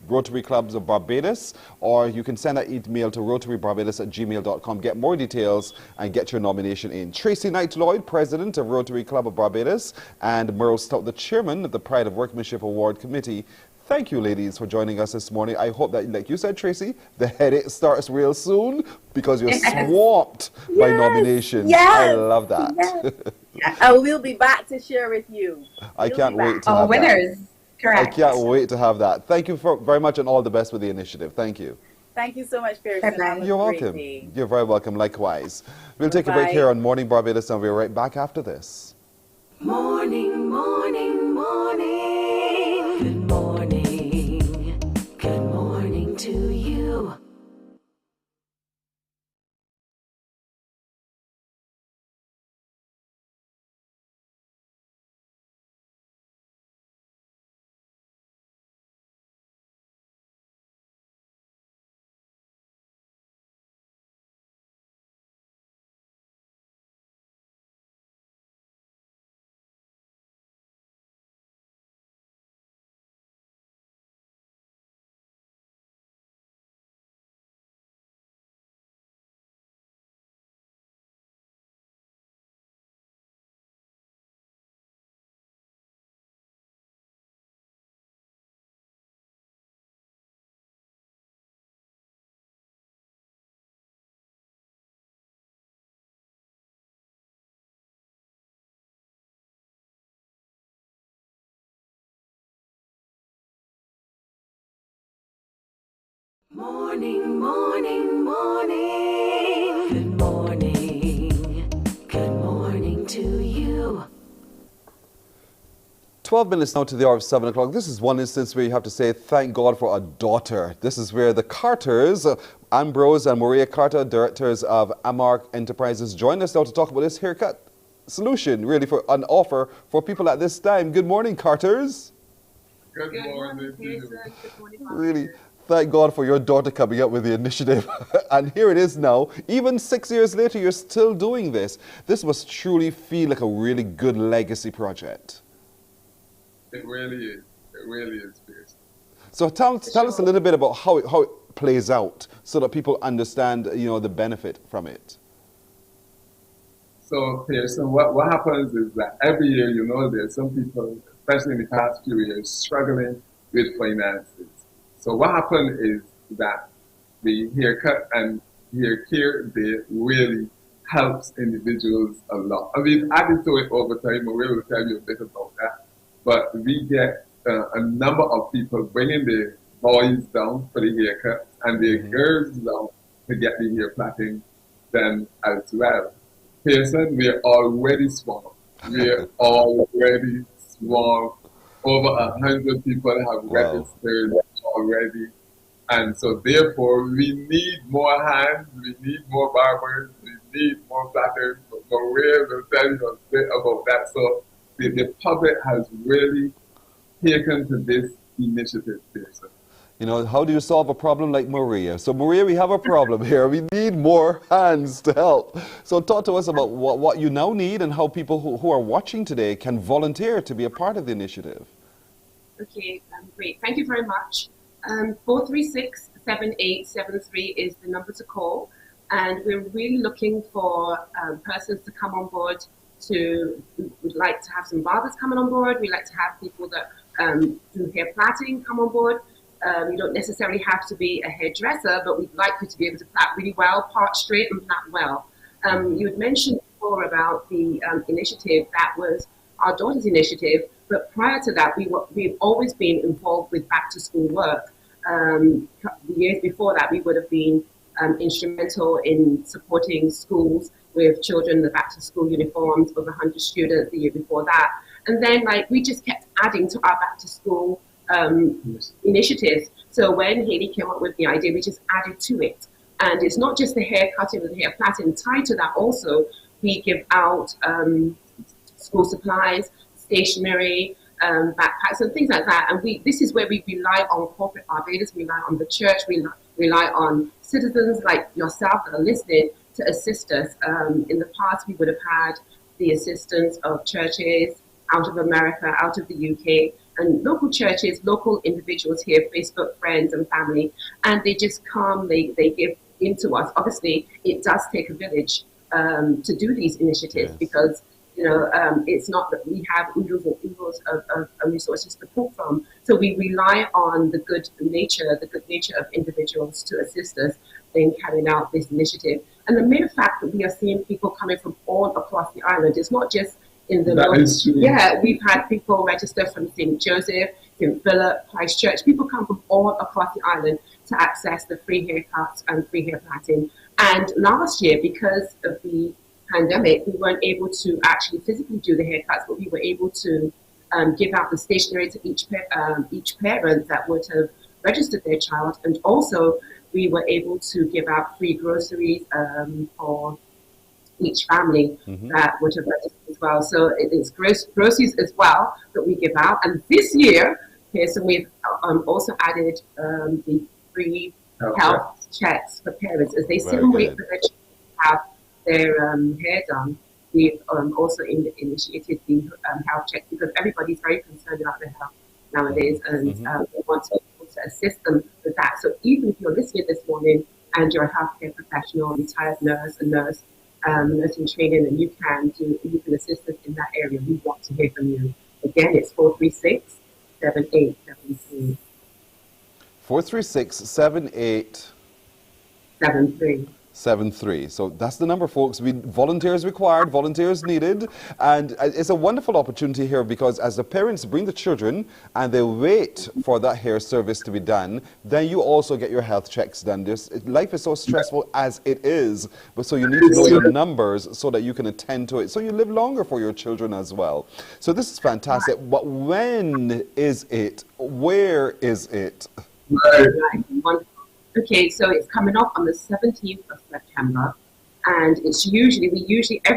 Rotary Clubs of Barbados, or you can send that email to rotarybarbados@gmail.com. Get more details and get your nomination in. Tracy Knight-Lloyd, President of Rotary Club of Barbados, and Mural Stout, the Chairman of the Pride of Workmanship Award Committee. Thank you, ladies, for joining us this morning. I hope that, like you said, Tracy, the headache starts real soon because you're swamped by nominations. I love that. And we'll be back to share with you. I can't wait to have winners. that. Correct. I can't wait to have that. Thank you very much, and all the best with the initiative. Thank you. Thank you so much, Pearson. You're welcome. You're very welcome. Likewise. We'll take a break here on Morning Barbados, and we'll be right back after this. Morning, morning, morning. Good morning. Good morning to you. Morning, morning, morning. Good morning. Good morning to you. 12 minutes now to the hour of 7 o'clock. This is one instance where you have to say, thank God for a daughter. This is where the Carters, Ambrose and Maria Carter, directors of Amark Enterprises, join us now to talk about this haircut solution, really, for an offer for people at this time. Good morning, Carters. Good morning. Really, thank God for your daughter coming up with the initiative. And here it is now. Even 6 years later, you're still doing this. This must truly feel like a really good legacy project. It really is. It really is, Pierce. So tell us a little bit about how it plays out so that people understand, the benefit from it. So, Pearson, what happens is that every year, there's some people, especially in the past few years, struggling with finances. So what happened is that the haircut and hair care day really helps individuals a lot. I mean, added to it over time, and we will tell you a bit about that. But we get a number of people bringing their boys down for the haircut and their girls down to get the hair plaiting done as well. Pearson, we're already small. We're already small. Over 100 people have registered already. And so therefore, we need more hands, we need more barbers, we need more platters. So Maria will tell you a bit about that. So the public has really taken to this initiative, Pearson. How do you solve a problem like Maria? So Maria, we have a problem here. We need more hands to help. So talk to us about what you now need and how people who are watching today can volunteer to be a part of the initiative. Okay, great. Thank you very much. 436-7873 is the number to call. And we're really looking for persons to come on board. We'd like to have some barbers coming on board. We'd like to have people that do hair plaiting come on board. You don't necessarily have to be a hairdresser, but we'd like you to be able to plait really well, part straight and plait well. You had mentioned before about the initiative that was our daughter's initiative. But prior to that, we've always been involved with back to school work. The years before that, we would have been instrumental in supporting schools with children in the back to school uniforms, over 100 students the year before that. And then we just kept adding to our back to school initiatives. So when Haley came up with the idea, we just added to it. And it's not just the hair cutting or the hair plaiting. Tied to that also, we give out school supplies, stationery, backpacks and things like that. And this is where we rely on corporate Barbados, we rely on the church, we rely on citizens like yourself that are listening to assist us. In the past, we would have had the assistance of churches out of America, out of the UK, and local churches, local individuals here, Facebook friends and family, and they just come, they give into us. Obviously, it does take a village to do these initiatives, because it's not that we have oodles and oodles of resources to pull from. So we rely on the good nature of individuals to assist us in carrying out this initiative. And the mere fact that we are seeing people coming from all across the island, it's not just in the north. Yeah, we've had people register from St. Joseph, St. Philip, Christchurch. People come from all across the island to access the free haircuts and free hair plaiting. And last year, because of the pandemic, we weren't able to actually physically do the haircuts, but we were able to give out the stationery to each parent that would have registered their child, and also we were able to give out free groceries for each family that would have registered as well. So it's groceries as well that we give out. And this year, so we've also added the free health checks for parents as they sit and wait for their children to have their hair done. We've also initiated the health check, because everybody's very concerned about their health nowadays, and we want to be able to assist them with that. So even if you're listening this morning and you're a healthcare professional, retired nurse, nursing training, and you can assist us in that area, we want to hear from you. Again, it's 436-7873. 436-7873. 73. So that's the number, folks. Volunteers required, volunteers needed. And it's a wonderful opportunity here, because as the parents bring the children and they wait for that hair service to be done, then you also get your health checks done. Life is so stressful as it is, but so you need to know your numbers so that you can attend to it, so you live longer for your children as well. So this is fantastic. But when is it? Where is it? Okay, so it's coming up on the 17th of September, and it's every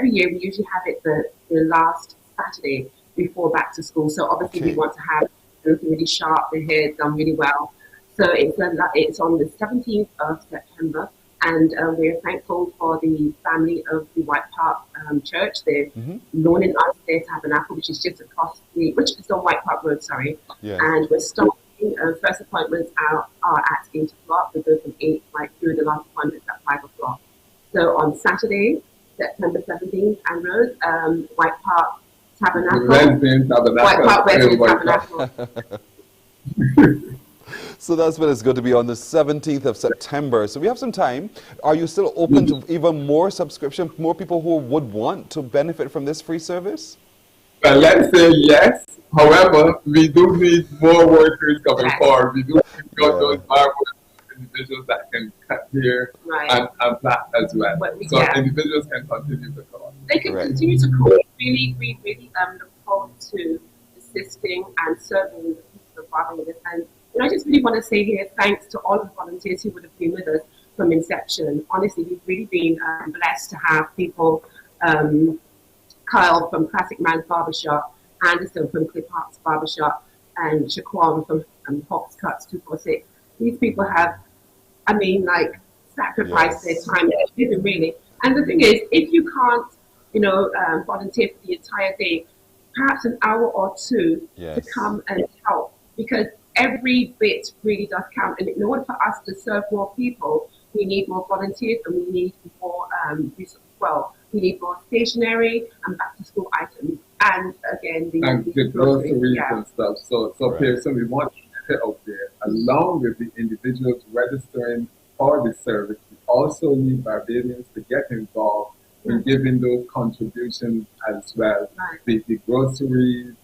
year we usually have it the last Saturday before back to school. So obviously we want to have everything really sharp, the hair done really well. So it's on the 17th of September, and we're thankful for the family of the White Park Church. They're loaning us their tabernacle, which is just across which is on White Park Road, and we're starting. First appointments are at 8 o'clock. We go from 8 through the last appointments at 5 o'clock. So on Saturday, September 17th, and Rose, White Park Tabernacle. White Park Resident Tabernacle. So that's when it's going to be, on the 17th of September. So we have some time. Are you still open to even more subscription, more people who would want to benefit from this free service? Well, let's say yes. However, we do need more workers coming forward. We do need those marvelous individuals that can cut hair and plait as well. So individuals can continue to call. They can continue to call. We really look forward to assisting and serving the people of Barbados. And I just really want to say here, thanks to all the volunteers who would have been with us from inception. Honestly, we've really been blessed to have people. Kyle from Classic Man's Barbershop, Anderson from Clip Hart's Barbershop, and Shaquan from Hawks Cuts 246. These people have, sacrificed their time, really. And the thing is, if you can't, volunteer for the entire day, perhaps an hour or two to come and help, because every bit really does count. And in order for us to serve more people, we need more volunteers, and we need more we need more stationery and back to school items, and again the groceries and stuff. So Pearson, we want you to put out there, along with the individuals registering for the service. We also need Barbadians to get involved in giving those contributions as well. The groceries,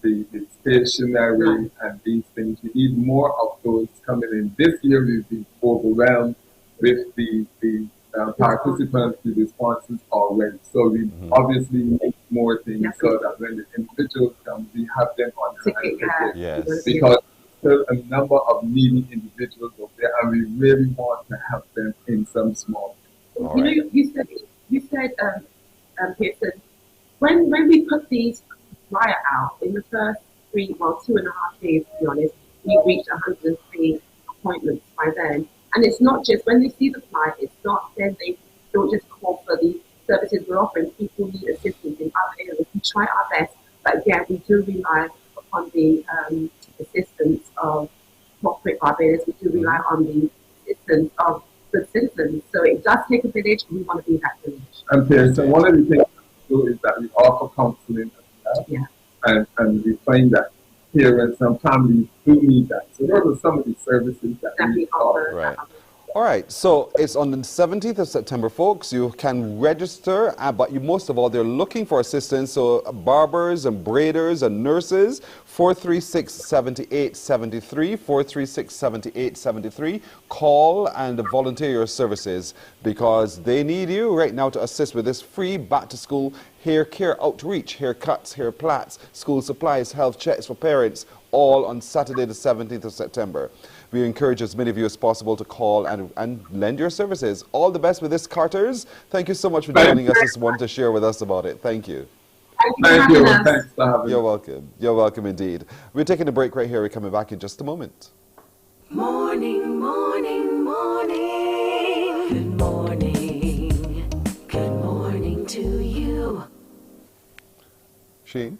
the stationery, and these things. We need more of those coming in. This year we've been overwhelmed with the participants, the responses already. So we obviously need more things so that when the individuals come, we have them on hand. Yes. Because there's a number of needy individuals out there, and we really want to help them in some small way. You know, you said, Pearson, when we put these flyer out in the first 2.5 days, to be honest, we reached 103 appointments by then. And it's not just when they see the flyer, it's not then they don't just call for the services we're offering. People need assistance in other areas. We try our best, but again, we do rely upon the assistance of Corporate Barbados. We do rely on the assistance of good citizens. So it does take a village, and we want to be that village. Okay, so one of the things we do is that we offer counseling as well, and we find that parents and families do need that. So those are some of the services that we offer. Right. All right, so it's on the 17th of September, folks. You can register, but most of all, they're looking for assistance. So barbers and braiders and nurses, 436-7873, 436-7873. Call and volunteer your services because they need you right now to assist with this free back-to-school hair care outreach, haircuts, hair plaits, school supplies, health checks for parents, all on Saturday the 17th of September. We encourage as many of you as possible to call and lend your services. All the best with this, Carters. Thank you so much for joining us this morning to share with us about it. Thank you. Thank you. Thanks for having me. You're welcome. You're welcome indeed. We're taking a break right here. We're coming back in just a moment. Morning, morning, morning. Good morning. Good morning to you. Shane?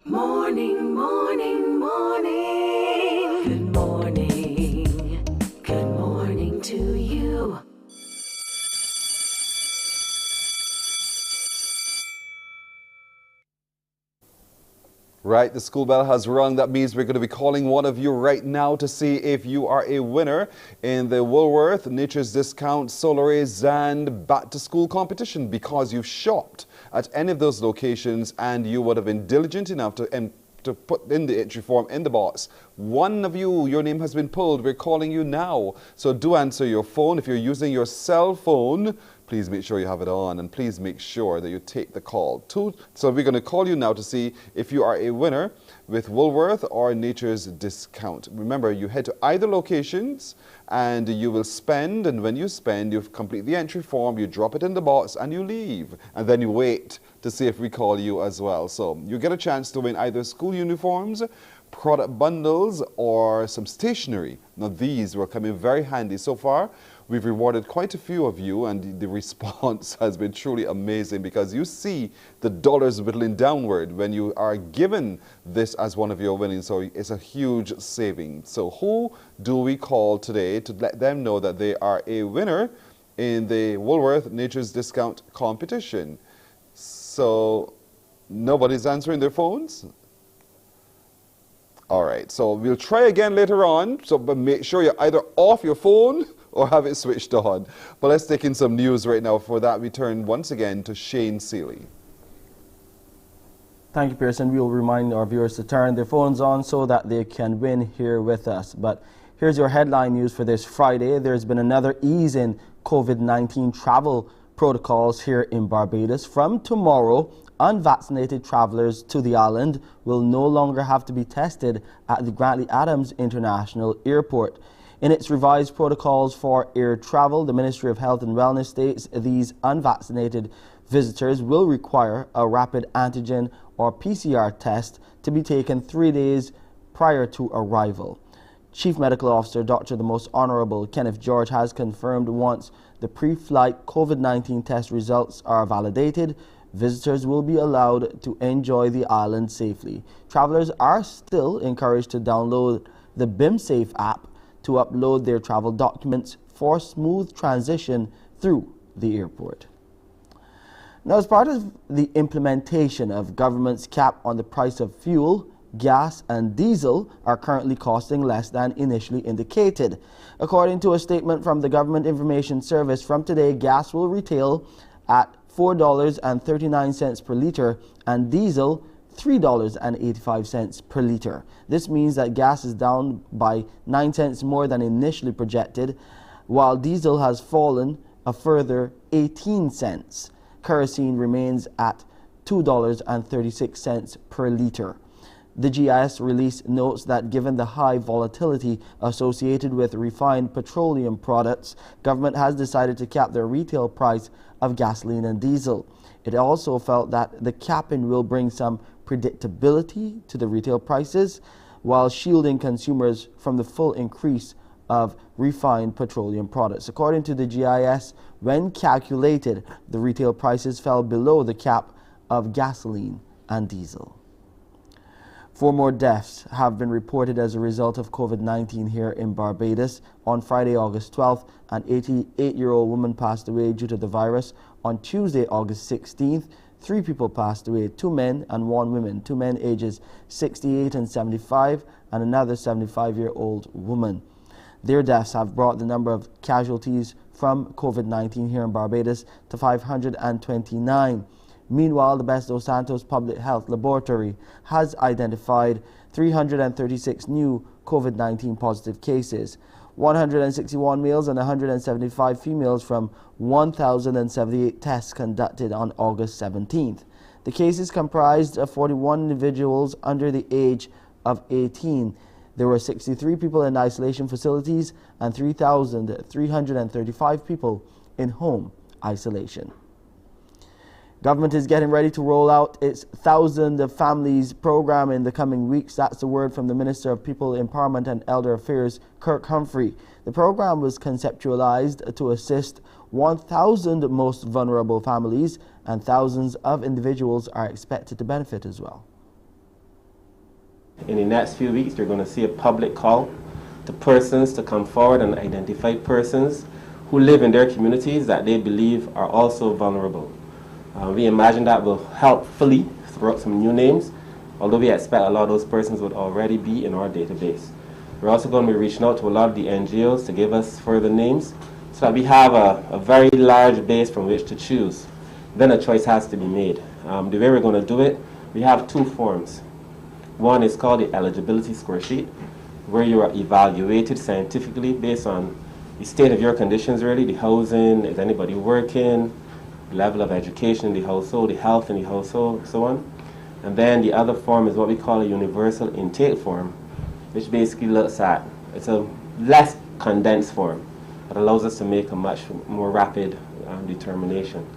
Morning, morning, morning. Good morning. Good morning to you. Right, the school bell has rung. That means we're going to be calling one of you right now to see if you are a winner in the Woolworth Nature's Discount Solaris and Back to School competition because you've shopped at any of those locations and you would have been diligent enough to put in the entry form in the box. One of you, your name has been pulled. We're calling you now. So do answer your phone. If you're using your cell phone, please make sure you have it on and please make sure that you take the call. So we're going to call you now to see if you are a winner with Woolworth or Nature's Discount. Remember, you head to either locations and you will spend, and when you spend, you complete the entry form, you drop it in the box and you leave. And then you wait to see if we call you as well. So you get a chance to win either school uniforms, product bundles, or some stationery. Now these were coming very handy so far. We've rewarded quite a few of you and the response has been truly amazing because you see the dollars whittling downward when you are given this as one of your winnings. So it's a huge saving. So who do we call today to let them know that they are a winner in the Woolworth Nature's Discount competition? So Nobody's answering their phones? All right, so we'll try again later on, but make sure you're either off your phone or have it switched on. But let's take in some news right now. For that, we turn once again to Shane Seeley. Thank you, Pearson. We will remind our viewers to turn their phones on so that they can win here with us. But here's your headline news for this Friday. There's been another ease in COVID-19 travel protocols here in Barbados. From tomorrow, unvaccinated travelers to the island will no longer have to be tested at the Grantley Adams International Airport. In its revised protocols for air travel, the Ministry of Health and Wellness states these unvaccinated visitors will require a rapid antigen or PCR test to be taken 3 days prior to arrival. Chief Medical Officer Dr. the Most Honorable Kenneth George has confirmed once the pre-flight COVID-19 test results are validated, visitors will be allowed to enjoy the island safely. Travelers are still encouraged to download the BIMSafe app to upload their travel documents for smooth transition through the airport. Now, as part of the implementation of government's cap on the price of fuel, gas and diesel are currently costing less than initially indicated. According to a statement from the Government Information Service, from today, gas will retail at $4.39 per litre and diesel $3.85 per litre. This means that gas is down by 9 cents more than initially projected, while diesel has fallen a further 18 cents. Kerosene remains at $2.36 per litre. The GIS release notes that given the high volatility associated with refined petroleum products, government has decided to cap the retail price of gasoline and diesel. It also felt that the capping will bring some predictability to the retail prices while shielding consumers from the full increase of refined petroleum products. According to the GIS, when calculated, the retail prices fell below the cap of gasoline and diesel. 4 more deaths have been reported as a result of COVID-19 here in Barbados. On Friday, August 12th, an 88-year-old woman passed away due to the virus. On Tuesday, August 16th, 3 people passed away, 2 men and 1 woman, 2 men ages 68 and 75, and another 75-year-old woman. Their deaths have brought the number of casualties from COVID-19 here in Barbados to 529. Meanwhile, the Best dos Santos Public Health Laboratory has identified 336 new COVID-19 positive cases, 161 males and 175 females from 1,078 tests conducted on August 17th. The cases comprised of 41 individuals under the age of 18. There were 63 people in isolation facilities and 3,335 people in home isolation. Government is getting ready to roll out its 1,000 Families program in the coming weeks. That's the word from the Minister of People Empowerment and Elder Affairs, Kirk Humphrey. The program was conceptualized to assist 1,000 most vulnerable families, and thousands of individuals are expected to benefit as well. In the next few weeks, you're going to see a public call to persons to come forward and identify persons who live in their communities that they believe are also vulnerable. We imagine that will help fully throw out some new names, although we expect a lot of those persons would already be in our database. We're also going to be reaching out to a lot of the NGOs to give us further names so that we have a very large base from which to choose. Then a choice has to be made. The way we're going to do it, we have 2 forms. One is called the eligibility score sheet, where you are evaluated scientifically based on the state of your conditions, really, the housing, is anybody working, level of education in the household, the health in the household, so on. And then the other form is what we call a universal intake form, which basically looks at, it's a less condensed form, but allows us to make a much more rapid determination.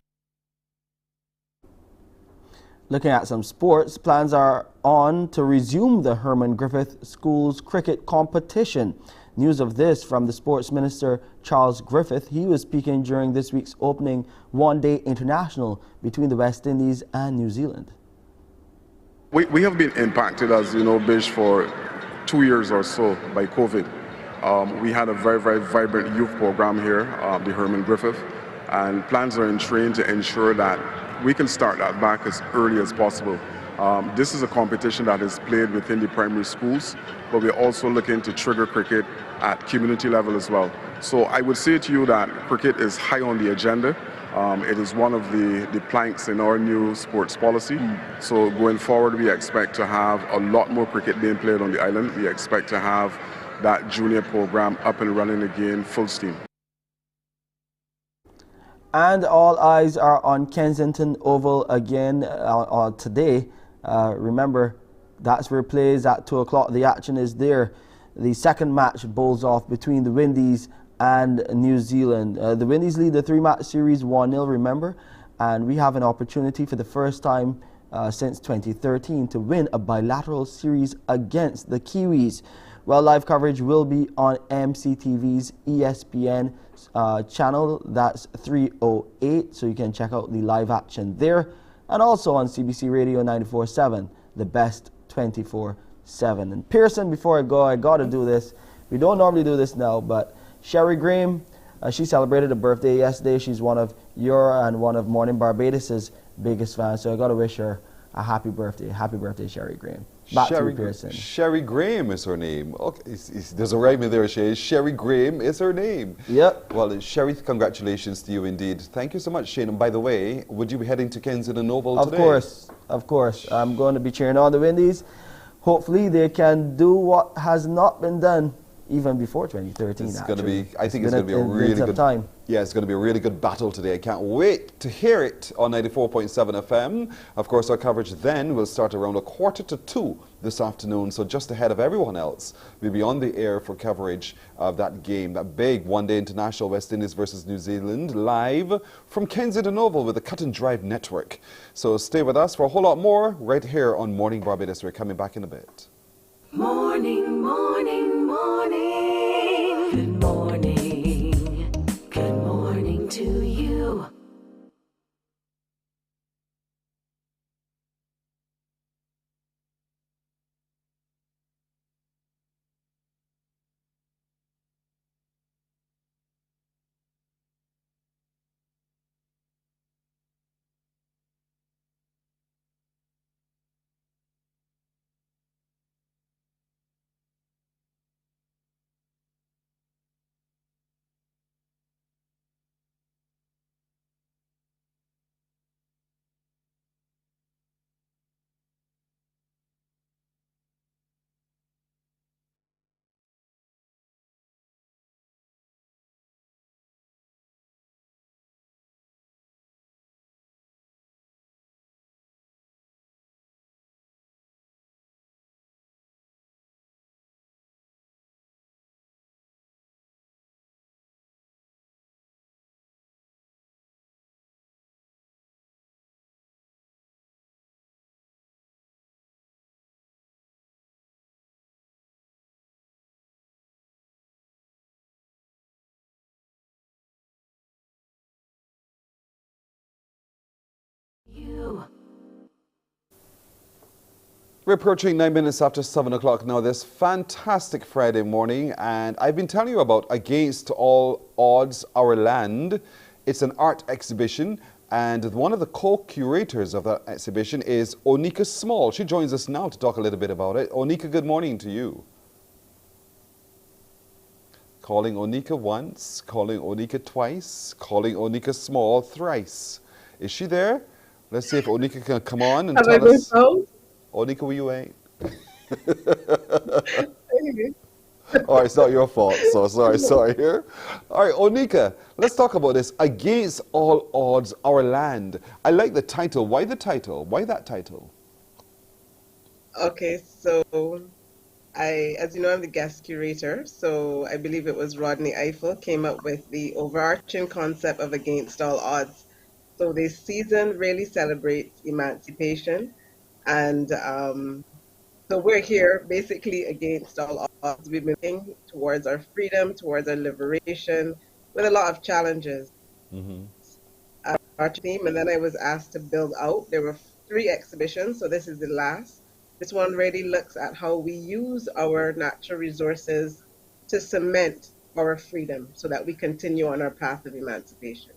Looking at some sports, plans are on to resume the Herman Griffith Schools cricket competition. News of this from the Sports Minister, Charles Griffith. He was speaking during this week's opening one-day international between the West Indies and New Zealand. We have been impacted, as you know, Bish, for 2 years or so by COVID. We had a very, very vibrant youth program here, the Herman Griffith, and plans are in train to ensure that we can start that back as early as possible. This is a competition that is played within the primary schools, but we're also looking to trigger cricket at community level as well. So I would say to you that cricket is high on the agenda. It is one of the planks in our new sports policy. So going forward, we expect to have a lot more cricket being played on the island. We expect to have that junior program up and running again, full steam. And all eyes are on Kensington Oval again today. Remember, that's where it plays at 2 o'clock. The action is there. The second match bowls off between the Windies and New Zealand. The Windies lead the 3-match series 1-0, remember? And we have an opportunity for the first time since 2013 to win a bilateral series against the Kiwis. Well, live coverage will be on MCTV's ESPN channel. That's 308, so you can check out the live action there. And also on CBC Radio 94.7, the best 24/7. And Pearson, before I go, I got to do this. We don't normally do this now, but Sherry Graham, she celebrated a birthday yesterday. She's one of your and one of Mornin Barbados' biggest fans, so I got to wish her a happy birthday. Happy birthday, Sherry Graham. Back to Pearson. Sherry Graham is her name. Okay, there's a rhyme in there, Sherry Graham is her name. Yep. Well, Sherry, congratulations to you indeed. Thank you so much, Shane. And by the way, would you be heading to Kensington Oval today? Of course. I'm going to be cheering on the Windies. Hopefully they can do what has not been done even before 2013. It's going to be, I think it's going to be a really good time. Yeah, it's going to be a really good battle today. I can't wait to hear it on 94.7 FM. Of course, our coverage then will start around 1:45 this afternoon, so just ahead of everyone else. We'll be on the air for coverage of that game, that big one-day international West Indies versus New Zealand, live from Kensington Oval with the Cut and Drive Network. So stay with us for a whole lot more right here on Morning Barbados. We're coming back in a bit. Morning, morning, morning. Good morning. Good morning to you. We're approaching 9 minutes after 7 o'clock now this fantastic Friday morning, and I've been telling you about Against All Odds, Our Land. It's an art exhibition, and one of the co-curators of that exhibition is Onika Small. She joins us now to talk a little bit about it. Onika, good morning to you. Calling Onika once, calling Onika twice, calling Onika Small thrice. Is she there? Let's see if Onika can come on and tell us. Onika, where you at? All right, it's not your fault, so sorry here. All right, Onika, let's talk about this. Against All Odds, Our Land. I like the title. Why the title? Why that title? Okay, so as you know, I'm the guest curator, so I believe it was Rodney Eiffel came up with the overarching concept of Against All Odds. So this season really celebrates emancipation. And so we're here basically against all odds. We've been moving towards our freedom, towards our liberation, with a lot of challenges. Our theme, and then I was asked to build out. There were 3 exhibitions, so this is the last. This one really looks at how we use our natural resources to cement our freedom so that we continue on our path of emancipation.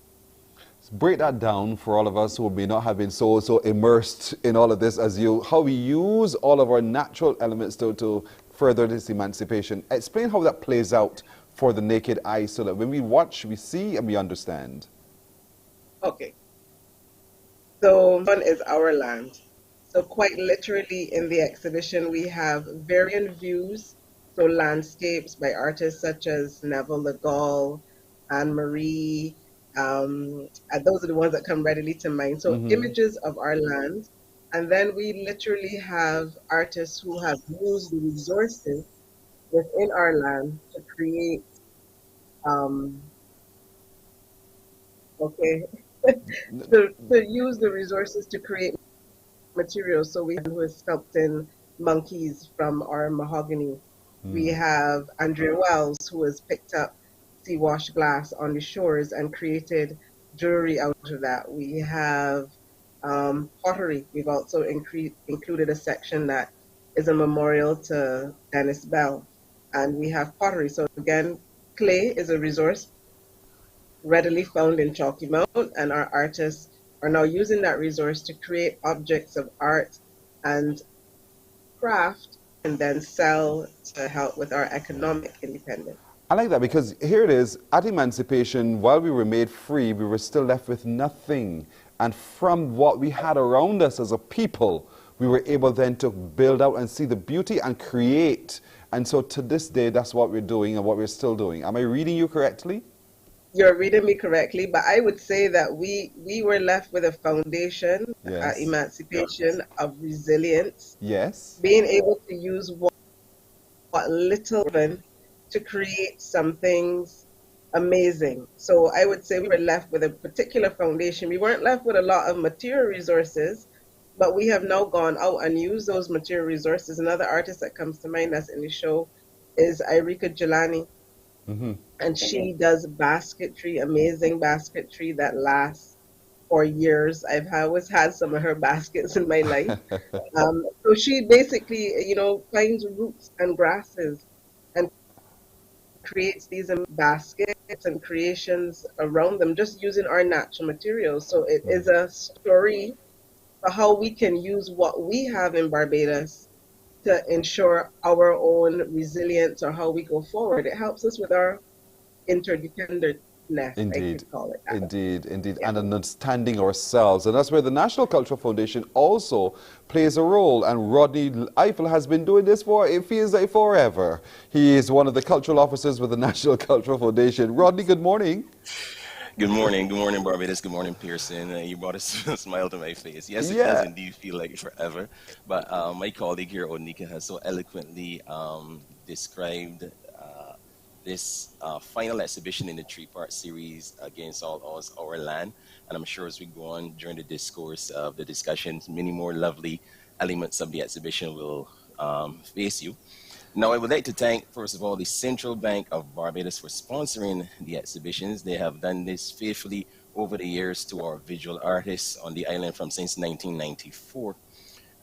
Break that down for all of us who may not have been so immersed in all of this as you, how we use all of our natural elements to further this emancipation. Explain how that plays out for the naked eye so that when we watch, we see and we understand. Okay. So one is our land. So quite literally in the exhibition, we have variant views, so landscapes by artists such as Neville Le Gaulle, Anne Marie, and those are the ones that come readily to mind. So images of our land. And then we literally have artists who have used the resources within our land to create, to use the resources to create materials. So we have who is sculpting monkeys from our mahogany. We have Andrea Wells, who has picked up sea washed glass on the shores and created jewelry out of that. We have pottery. We've also included a section that is a memorial to Dennis Bell. And we have pottery. So again, clay is a resource readily found in Chalky Mount, and our artists are now using that resource to create objects of art and craft and then sell to help with our economic independence. I like that because here it is, at Emancipation, while we were made free, we were still left with nothing. And from what we had around us as a people, we were able then to build out and see the beauty and create. And so to this day, that's what we're doing and what we're still doing. Am I reading you correctly? You're reading me correctly, but I would say that we were left with a foundation at Emancipation of resilience. Yes. Being able to use what little to create some things amazing. So I would say we were left with a particular foundation. We weren't left with a lot of material resources, but we have now gone out and used those material resources. Another artist that comes to mind that's in the show is Irika Jelani. And she does basketry, amazing basketry that lasts for years. I've always had some of her baskets in my life. So she basically, finds roots and grasses and creates these baskets and creations around them, just using our natural materials. So it is a story for how we can use what we have in Barbados to ensure our own resilience or how we go forward. It helps us with our interdependentness, Indeed, I could call it. indeed, and understanding ourselves. And that's where the National Cultural Foundation also plays a role. And Rodney Eiffel has been doing this for, it feels like forever. He is one of the cultural officers with the National Cultural Foundation. Rodney, good morning. Good morning, Barbados. Good morning, Pearson. You brought a smile to my face. Yes, it does indeed feel like forever. But my colleague here, Onika, has so eloquently described this final exhibition in the three-part series, Against All Odds, Our Land. And I'm sure as we go on during the discourse of the discussions, many more lovely elements of the exhibition will face you. Now, I would like to thank, first of all, the Central Bank of Barbados for sponsoring the exhibitions. They have done this faithfully over the years to our visual artists on the island since 1994.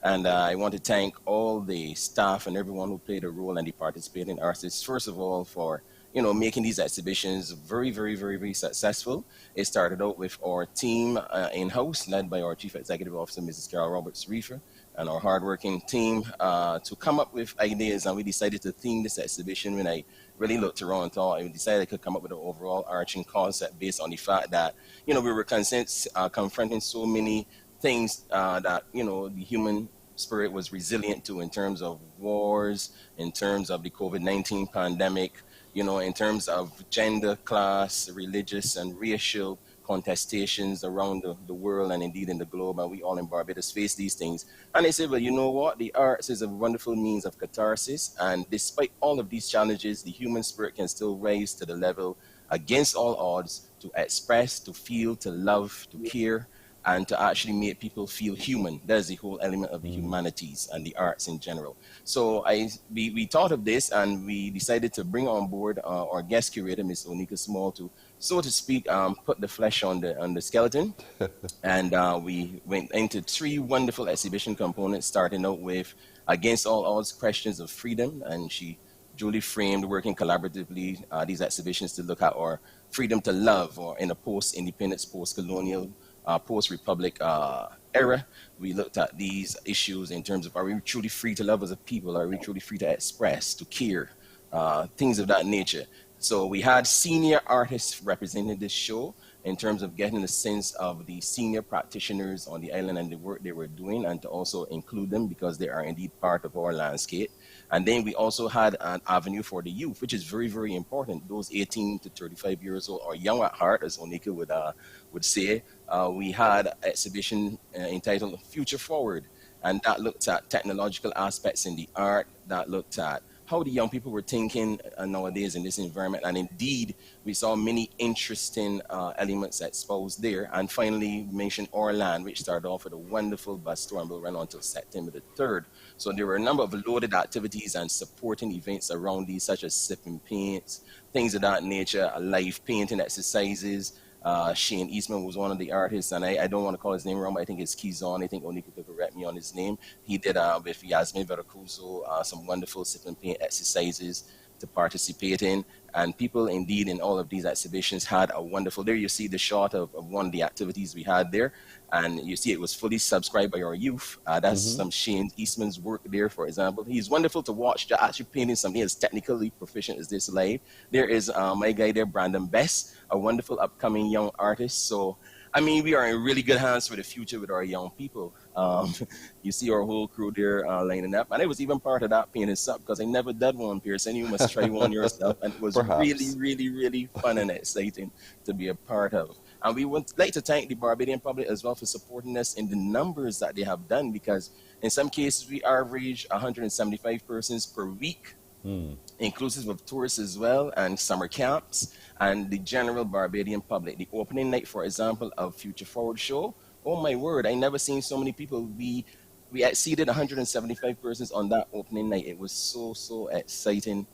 And I want to thank all the staff and everyone who played a role and the participating artists, first of all, for making these exhibitions very, very, very, very successful. It started out with our team in-house, led by our Chief Executive Officer, Mrs. Carol Roberts-Reefer, and our hardworking team to come up with ideas. And we decided to theme this exhibition. When I really looked around and thought, I decided I could come up with an overall arching concept based on the fact that, we were confronting so many things that, the human spirit was resilient to in terms of wars, in terms of the COVID-19 pandemic, in terms of gender, class, religious, and racial contestations around the world and indeed in the globe, and we all in Barbados face these things. And they said, well, you know what? The arts is a wonderful means of catharsis, and despite all of these challenges, the human spirit can still rise to the level against all odds to express, to feel, to love, to care, and to actually make people feel human. That's the whole element of the humanities and the arts in general. So we thought of this, and we decided to bring on board our guest curator, Ms. Onika Small, to, so to speak, put the flesh on the skeleton. And we went into three wonderful exhibition components, starting out with Against All Odds, Questions of Freedom, and she duly framed, working collaboratively, these exhibitions to look at our freedom to love, or in a post-independence, post-colonial, post-republic era. We looked at these issues in terms of, are we truly free to love as a people? Are we truly free to express, to care, things of that nature? So we had senior artists representing this show in terms of getting a sense of the senior practitioners on the island and the work they were doing, and to also include them because they are indeed part of our landscape. And then we also had an avenue for the youth, which is very, very important. Those 18 to 35 years old, or young at heart, as Onika would say. We had an exhibition entitled Future Forward, and that looked at technological aspects in the art, that looked at how the young people were thinking nowadays in this environment. And indeed, we saw many interesting elements exposed there. And finally, we mentioned Our Land, which started off with a wonderful bus tour and will run on until September the 3rd. So there were a number of loaded activities and supporting events around these, such as sipping paints, things of that nature, live painting exercises. Shane Eastman was one of the artists, and I don't want to call his name wrong, but I think it's Kizon. I think Onika could correct me on his name. He did with Yasmin Veracruz some wonderful sipping paint exercises to participate in. And people indeed in all of these exhibitions had a wonderful, there you see the shot of one of the activities we had there. And you see it was fully subscribed by our youth. That's some Shane Eastman's work there, for example. He's wonderful to watch, actually painting something as technically proficient as this live. There is my guy there, Brandon Best, a wonderful upcoming young artist. So, I mean, we are in really good hands for the future with our young people. You see our whole crew there lining up. And I was even part of that painting up because I never did one, Pearson. You must try one yourself. And it was really, really, really fun and exciting to be a part of. And we would like to thank the Barbadian public as well for supporting us in the numbers that they have done, because in some cases we average 175 persons per week, inclusive of tourists as well, and summer camps, and the general Barbadian public. The opening night, for example, of Future Forward show, oh my word, I never seen so many people. We exceeded 175 persons on that opening night. It was so exciting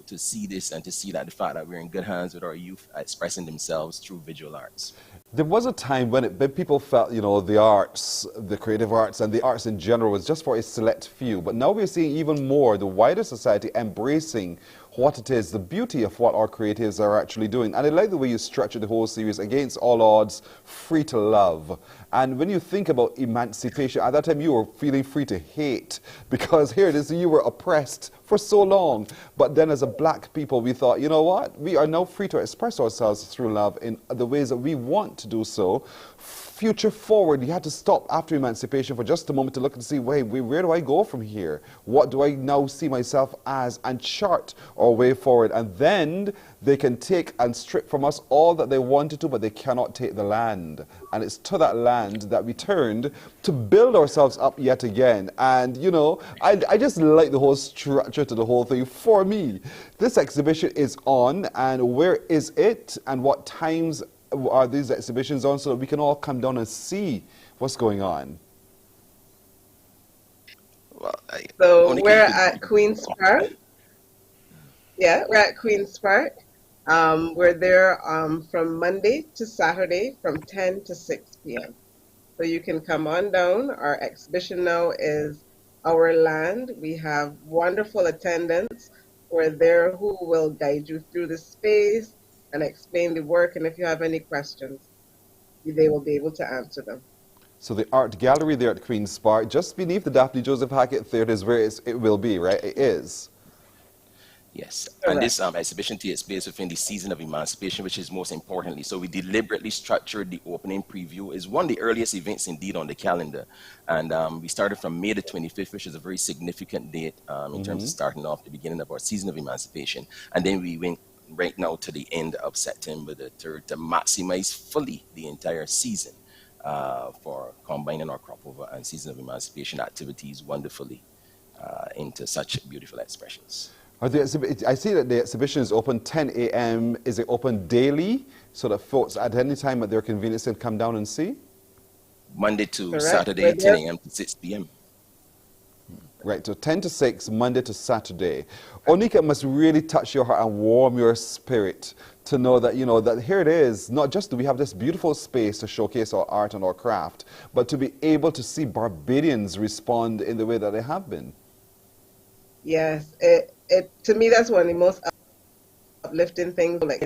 to see this and to see that the fact that we're in good hands with our youth expressing themselves through visual arts. There was a time when people felt, you know, the arts, the creative arts and the arts in general was just for a select few. But now we're seeing even more the wider society embracing what it is, the beauty of what our creatives are actually doing. And I like the way you structured the whole series, Against All Odds, Free to Love. And when you think about emancipation, at that time you were feeling free to hate, because here it is, you were oppressed for so long. But then as a black people, we thought, you know what? We are now free to express ourselves through love in the ways that we want to do so. Future forward, you had to stop after emancipation for just a moment to look and see, wait, where do I go from here? What do I now see myself as? And chart our way forward. And then they can take and strip from us all that they wanted to, but they cannot take the land. And it's to that land that we turned to build ourselves up yet again. And, you know, I just like the whole structure to the whole thing. For me, this exhibition is on, and where is it, and what times are these exhibitions on, so that we can all come down and see what's going on? Well, so we're at Queen's Park. Yeah, we're at Queen's Park. We're there from Monday to Saturday from 10 to 6 p.m. So you can come on down. Our exhibition now is Our Land. We have wonderful attendants who are there who will guide you through the space and explain the work, and if you have any questions, they will be able to answer them. So the art gallery there at Queen's Park, just beneath the Daphne Joseph Hackett Theatre, is where it will be, right? It is. Yes, and this exhibition takes place within the season of Emancipation, which is most importantly. So we deliberately structured the opening preview. It's one of the earliest events indeed on the calendar. And we started from May the 25th, which is a very significant date in terms of starting off the beginning of our season of Emancipation. And then we went right now to the end of September the 3rd to maximize fully the entire season for combining our crop over and season of Emancipation activities wonderfully into such beautiful expressions. I see that the exhibition is open 10 a.m. Is it open daily so that folks at any time at their convenience can come down and see? Monday to Saturday, 10 a.m. to 6 p.m. Right, so 10 to 6, Monday to Saturday. Onika, must really touch your heart and warm your spirit to know that, you know, that here it is. Not just do we have this beautiful space to showcase our art and our craft, but to be able to see Barbadians respond in the way that they have been. Yes, to me, that's one of the most uplifting things. Like,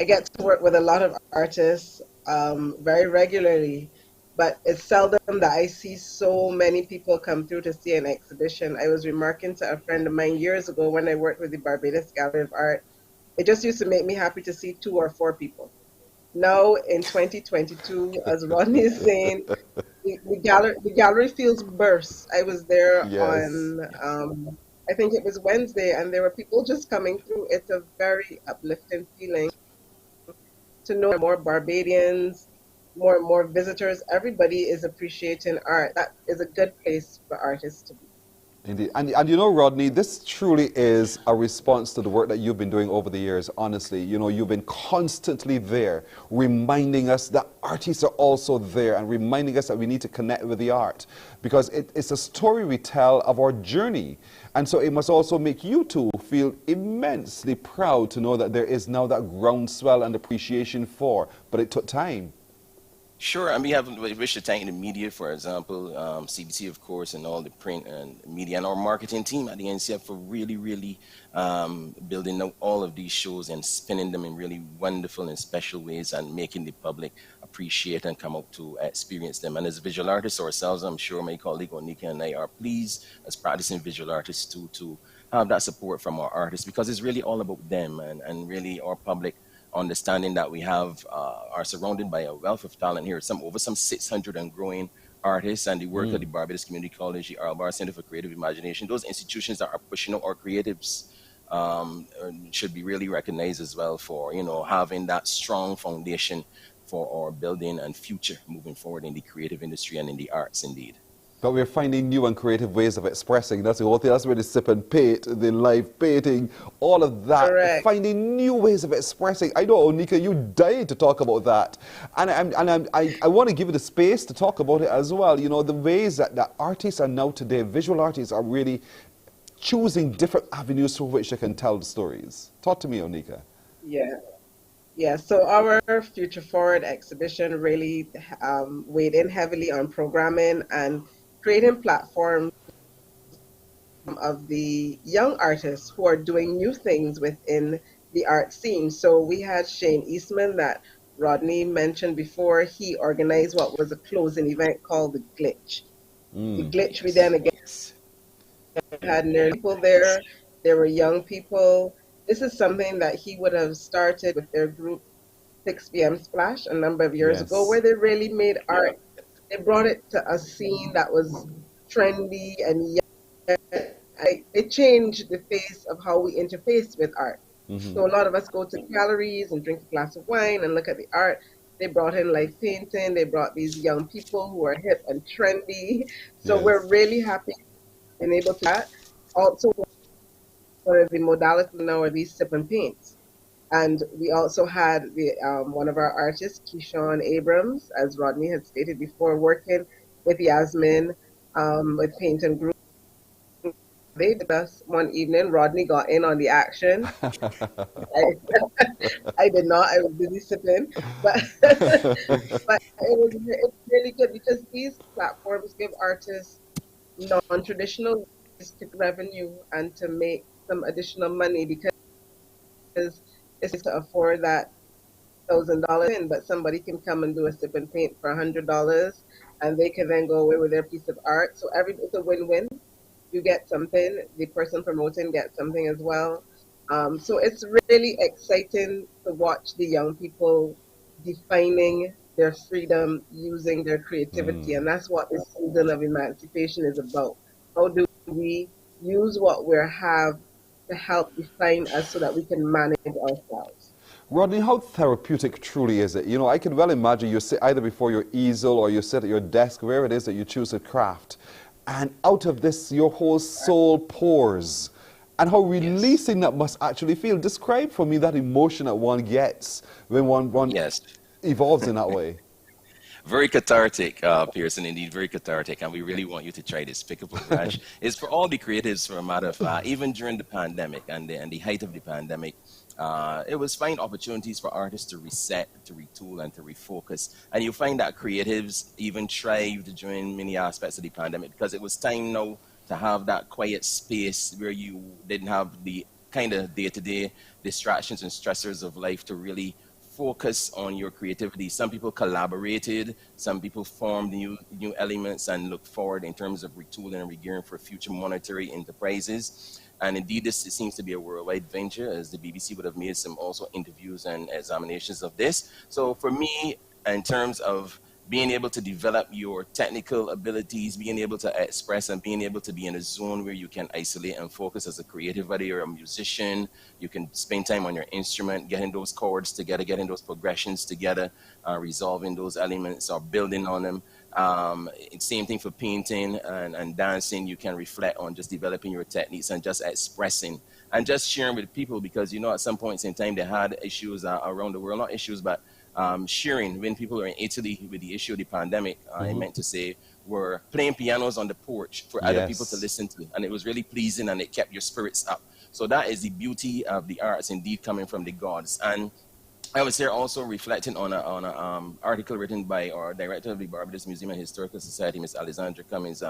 I get to work with a lot of artists very regularly, but it's seldom that I see so many people come through to see an exhibition. I was remarking to a friend of mine years ago when I worked with the Barbados Gallery of Art, it just used to make me happy to see 2 or 4 people. Now in 2022, as Rodney is saying, the gallery feels burst. I was there Yes. on, I think it was Wednesday, and there were people just coming through. It's a very uplifting feeling to know more Barbadians, more and more visitors. Everybody is appreciating art. That is a good place for artists to be. Indeed. And you know, Rodney, this truly is a response to the work that you've been doing over the years, honestly. You know, you've been constantly there, reminding us that artists are also there and reminding us that we need to connect with the art because it's a story we tell of our journey. And so it must also make you two feel immensely proud to know that there is now that groundswell and appreciation for, but it took time. Sure, and we wish to thank the media, for example, CBC, of course, and all the print and media and our marketing team at the NCF for really building out all of these shows and spinning them in really wonderful and special ways and making the public appreciate and come out to experience them. And as visual artists ourselves, I'm sure my colleague Onika and I are pleased as practicing visual artists to have that support from our artists because it's really all about them and really our public understanding that we have are surrounded by a wealth of talent here. Over some 600 and growing artists and the work of the Barbados Community College, the Albar Center for Creative Imagination. Those institutions that are pushing out our creatives should be really recognized as well for, you know, having that strong foundation for our building and future moving forward in the creative industry and in the arts indeed. But we're finding new and creative ways of expressing. That's the whole thing. That's where the sip and paint, the live painting, all of that. Correct. Finding new ways of expressing. I know, Onika, you died to talk about that. And I want to give you the space to talk about it as well. You know, the ways that artists are now today, visual artists are really choosing different avenues through which they can tell the stories. Talk to me, Onika. Yeah, so our Future Forward exhibition really weighed in heavily on programming and creating platforms of the young artists who are doing new things within the art scene. So we had Shane Eastman that Rodney mentioned before. He organized what was a closing event called The Glitch. The Glitch, we then again had nearly people there. There were young people. This is something that he would have started with their group 6 p.m. Splash a number of years ago, where they really made art. They brought it to a scene that was trendy and young. It changed the face of how we interface with art. So a lot of us go to galleries and drink a glass of wine and look at the art. They brought in live painting. They brought these young people who are hip and trendy. So we're really happy being able to that. Also, for the modality now are these sip and paints. And we also had the one of our artists, Keyshawn Abrams, as Rodney had stated before, working with Yasmin with Paint and Group. They did us one evening. Rodney got in on the action. I did not. I was busy sipping. But it's really good because these platforms give artists non-traditional ways to revenue and to make some additional money because it's to afford that $1,000 in, but somebody can come and do a sip and paint for $100 and they can then go away with their piece of art. So it's a win-win. You get something, the person promoting gets something as well. So it's really exciting to watch the young people defining their freedom using their creativity. And that's what this season of Emancipation is about. How do we use what we have to help define us so that we can manage ourselves? Rodney, how therapeutic truly is it? You know, I can well imagine you sit either before your easel or you sit at your desk, wherever it is that you choose to craft, and out of this your whole soul pours. And how releasing that must actually feel. Describe for me that emotion that one gets when one evolves in that way. Very cathartic, Pearson, indeed, very cathartic. And we really want you to try this. Pick up a brush. It's for all the creatives, for a matter of fact, even during the pandemic and the height of the pandemic, it was find opportunities for artists to reset, to retool, and to refocus. And you find that creatives even thrived during many aspects of the pandemic because it was time now to have that quiet space where you didn't have the kind of day-to-day distractions and stressors of life to really focus on your creativity. Some people collaborated, some people formed new elements and look forward in terms of retooling and regearing for future monetary enterprises. And indeed, this seems to be a worldwide venture, as the BBC would have made some also interviews and examinations of this. So for me, in terms of being able to develop your technical abilities, being able to express and being able to be in a zone where you can isolate and focus as a creative, whether you're a musician, you can spend time on your instrument, getting those chords together, getting those progressions together, resolving those elements or building on them. Same thing for painting and dancing. You can reflect on just developing your techniques and just expressing and just sharing with people, because, you know, at some points in time they had issues around the world, not issues, but sharing. When people were in Italy with the issue of the pandemic, I meant to say, were playing pianos on the porch for other people to listen to. And it was really pleasing and it kept your spirits up. So that is the beauty of the arts, indeed, coming from the gods. And I was here also reflecting on an article written by our director of the Barbados Museum and Historical Society, Ms. Alexandra Cummings,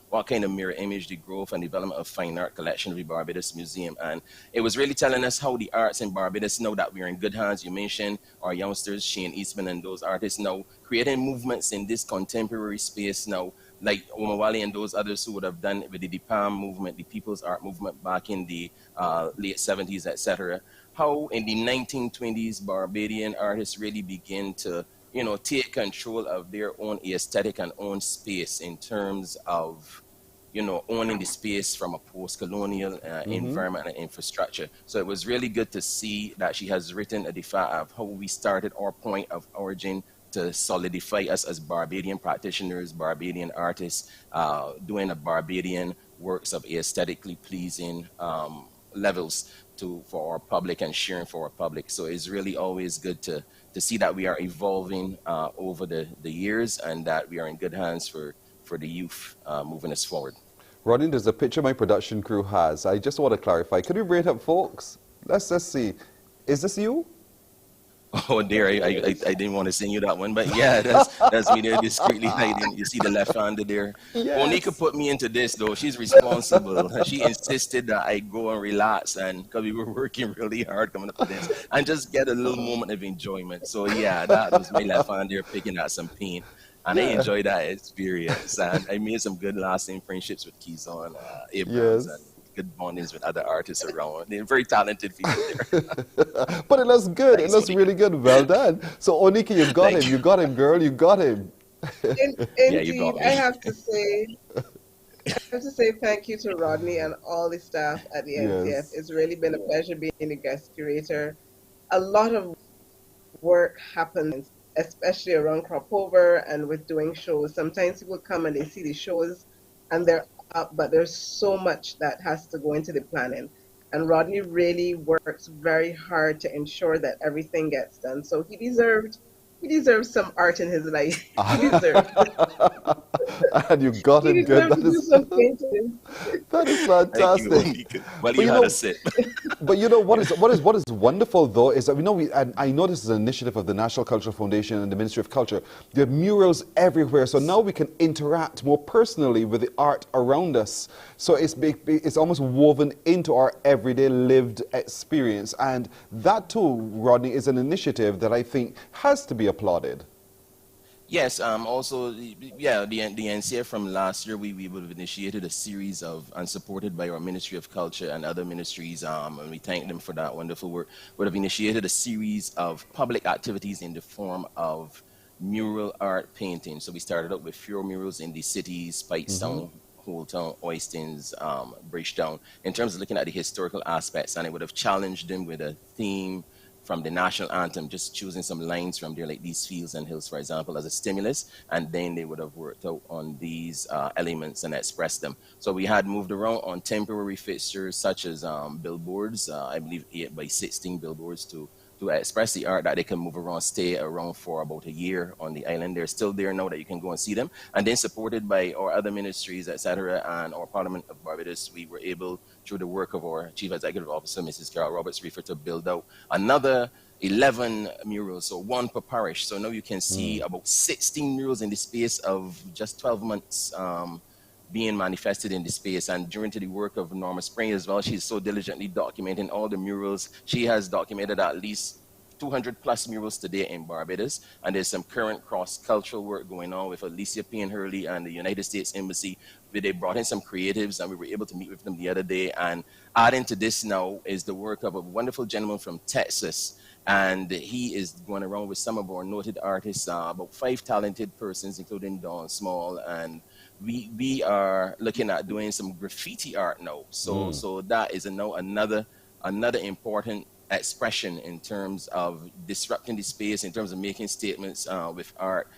what kind of mirror image the growth and development of fine art collection of the Barbados Museum. And it was really telling us how the arts in Barbados, know that we're in good hands. You mentioned our youngsters, Shane Eastman and those artists now creating movements in this contemporary space now, like Omawali and those others who would have done with the DPAM movement, the People's Art Movement back in the late 70s, etc. How in the 1920s, Barbadian artists really begin to, you know, take control of their own aesthetic and own space in terms of, you know, owning the space from a post-colonial environment and infrastructure. So it was really good to see that she has written a defense of how we started our point of origin to solidify us as Barbadian practitioners, Barbadian artists, doing a Barbadian works of aesthetically pleasing levels for our public and sharing for our public. So it's really always good to see that we are evolving over the years and that we are in good hands for the youth moving us forward. Rodney, there's a picture my production crew has. I just want to clarify. Could we bring it up, folks? Let's see. Is this you? Oh dear, I didn't want to send you that one, but yeah, that's me there discreetly hiding. You see the left-hander there? Yes. Monica put me into this though. She's responsible. She insisted that I go and relax, and because we were working really hard coming up with this, and just get a little moment of enjoyment. So yeah, that was my left-hander picking out some paint. And I enjoyed that experience, and I made some good lasting friendships with Kizon, Abrams, and good bondings with other artists around. They're very talented people there. But it looks good. Thanks, it looks really good. Well done. So Onika, you got him. You got him, girl. You got him. Indeed, I have to say thank you to Rodney and all the staff at the NCF. Yes. It's really been a pleasure being the guest curator. A lot of work happens, especially around crop over and with doing shows. Sometimes people come and they see the shows and they're up, but there's so much that has to go into the planning. And Rodney really works very hard to ensure that everything gets done. So he deserves some art in his life. He deserves And you got him good. That is fantastic. Well, you had to sit. But you know what is wonderful though is that we know and I know this is an initiative of the National Cultural Foundation and the Ministry of Culture. There are murals everywhere, so now we can interact more personally with the art around us. So it's almost woven into our everyday lived experience, and that too, Rodney, is an initiative that I think has to be applauded. Yes, also, the NCF from last year, we would have initiated a series of, and supported by our Ministry of Culture and other ministries, and we thank them for that wonderful work, would have initiated a series of public activities in the form of mural art painting. So we started up with 4 murals in the cities, Pikestown, Holetown, Oistins, Bridgetown, in terms of looking at the historical aspects, and it would have challenged them with a theme from the national anthem, just choosing some lines from there, like these fields and hills, for example, as a stimulus, and then they would have worked out on these elements and expressed them. So we had moved around on temporary fixtures such as billboards, I believe 8 by 16 billboards to express the art that they can move around, stay around for about a year on the island. They're still there now that you can go and see them. And then supported by our other ministries, etc., and our Parliament of Barbados, we were able, through the work of our Chief Executive Officer, Mrs. Carol Roberts-Reefer, to build out another 11 murals, so 1 per parish. So now you can see about 16 murals in the space of just 12 months being manifested in the space. And during to the work of Norma Spring as well, she's so diligently documenting all the murals. She has documented at least 200 plus murals today in Barbados, and there's some current cross-cultural work going on with Alicia Payne Hurley and the United States Embassy, where they brought in some creatives, and we were able to meet with them the other day. And adding to this now is the work of a wonderful gentleman from Texas, and he is going around with some of our noted artists, about 5 talented persons, including Dawn Small, and we are looking at doing some graffiti art now. So that is now another important expression in terms of disrupting the space, in terms of making statements with art,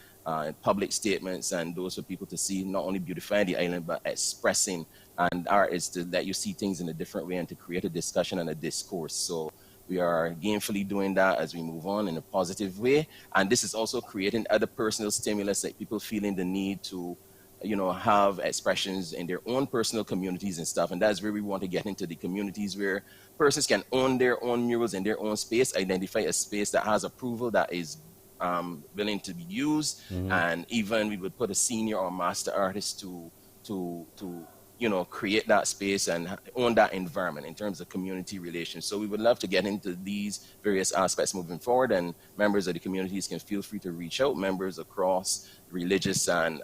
public statements, and those for people to see, not only beautifying the island, but expressing. And art is to let you see things in a different way and to create a discussion and a discourse. So we are gainfully doing that as we move on in a positive way. And this is also creating other personal stimulus, like people feeling the need to have expressions in their own personal communities and stuff. And that's where we want to get into the communities where persons can own their own murals in their own space, identify a space that has approval, that is willing to be used. And even we would put a senior or master artist to create that space and own that environment in terms of community relations. So we would love to get into these various aspects moving forward, and members of the communities can feel free to reach out. Members across religious and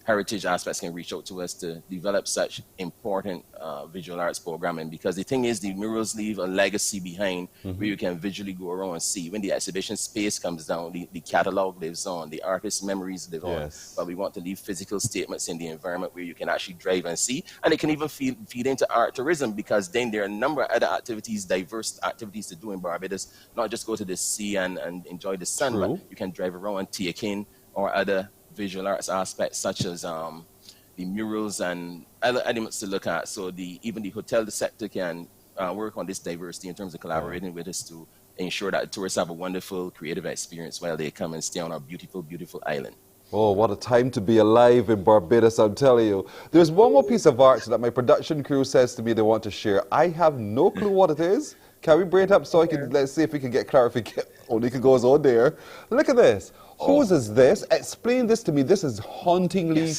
heritage aspects can reach out to us to develop such important visual arts programming, because the thing is, the murals leave a legacy behind where you can visually go around and see. When the exhibition space comes down, the catalog lives on, the artist's memories live on, but we want to leave physical statements in the environment where you can actually drive and see, and it can even feed into art tourism, because then there are a number of other activities, diverse activities to do in Barbados, not just go to the sea and enjoy the sun, but you can drive around and take in or other visual arts aspects, such as the murals and other elements to look at. So even the hotel sector can work on this diversity in terms of collaborating with us to ensure that tourists have a wonderful creative experience while they come and stay on our beautiful, beautiful island. Oh, what a time to be alive in Barbados, I'm telling you. There's one more piece of art that my production crew says to me they want to share. I have no clue what it is. Can we bring it up so I can, let's see if we can get clarification. Onika goes on there. Look at this. Whose is this? Explain this to me. This is hauntingly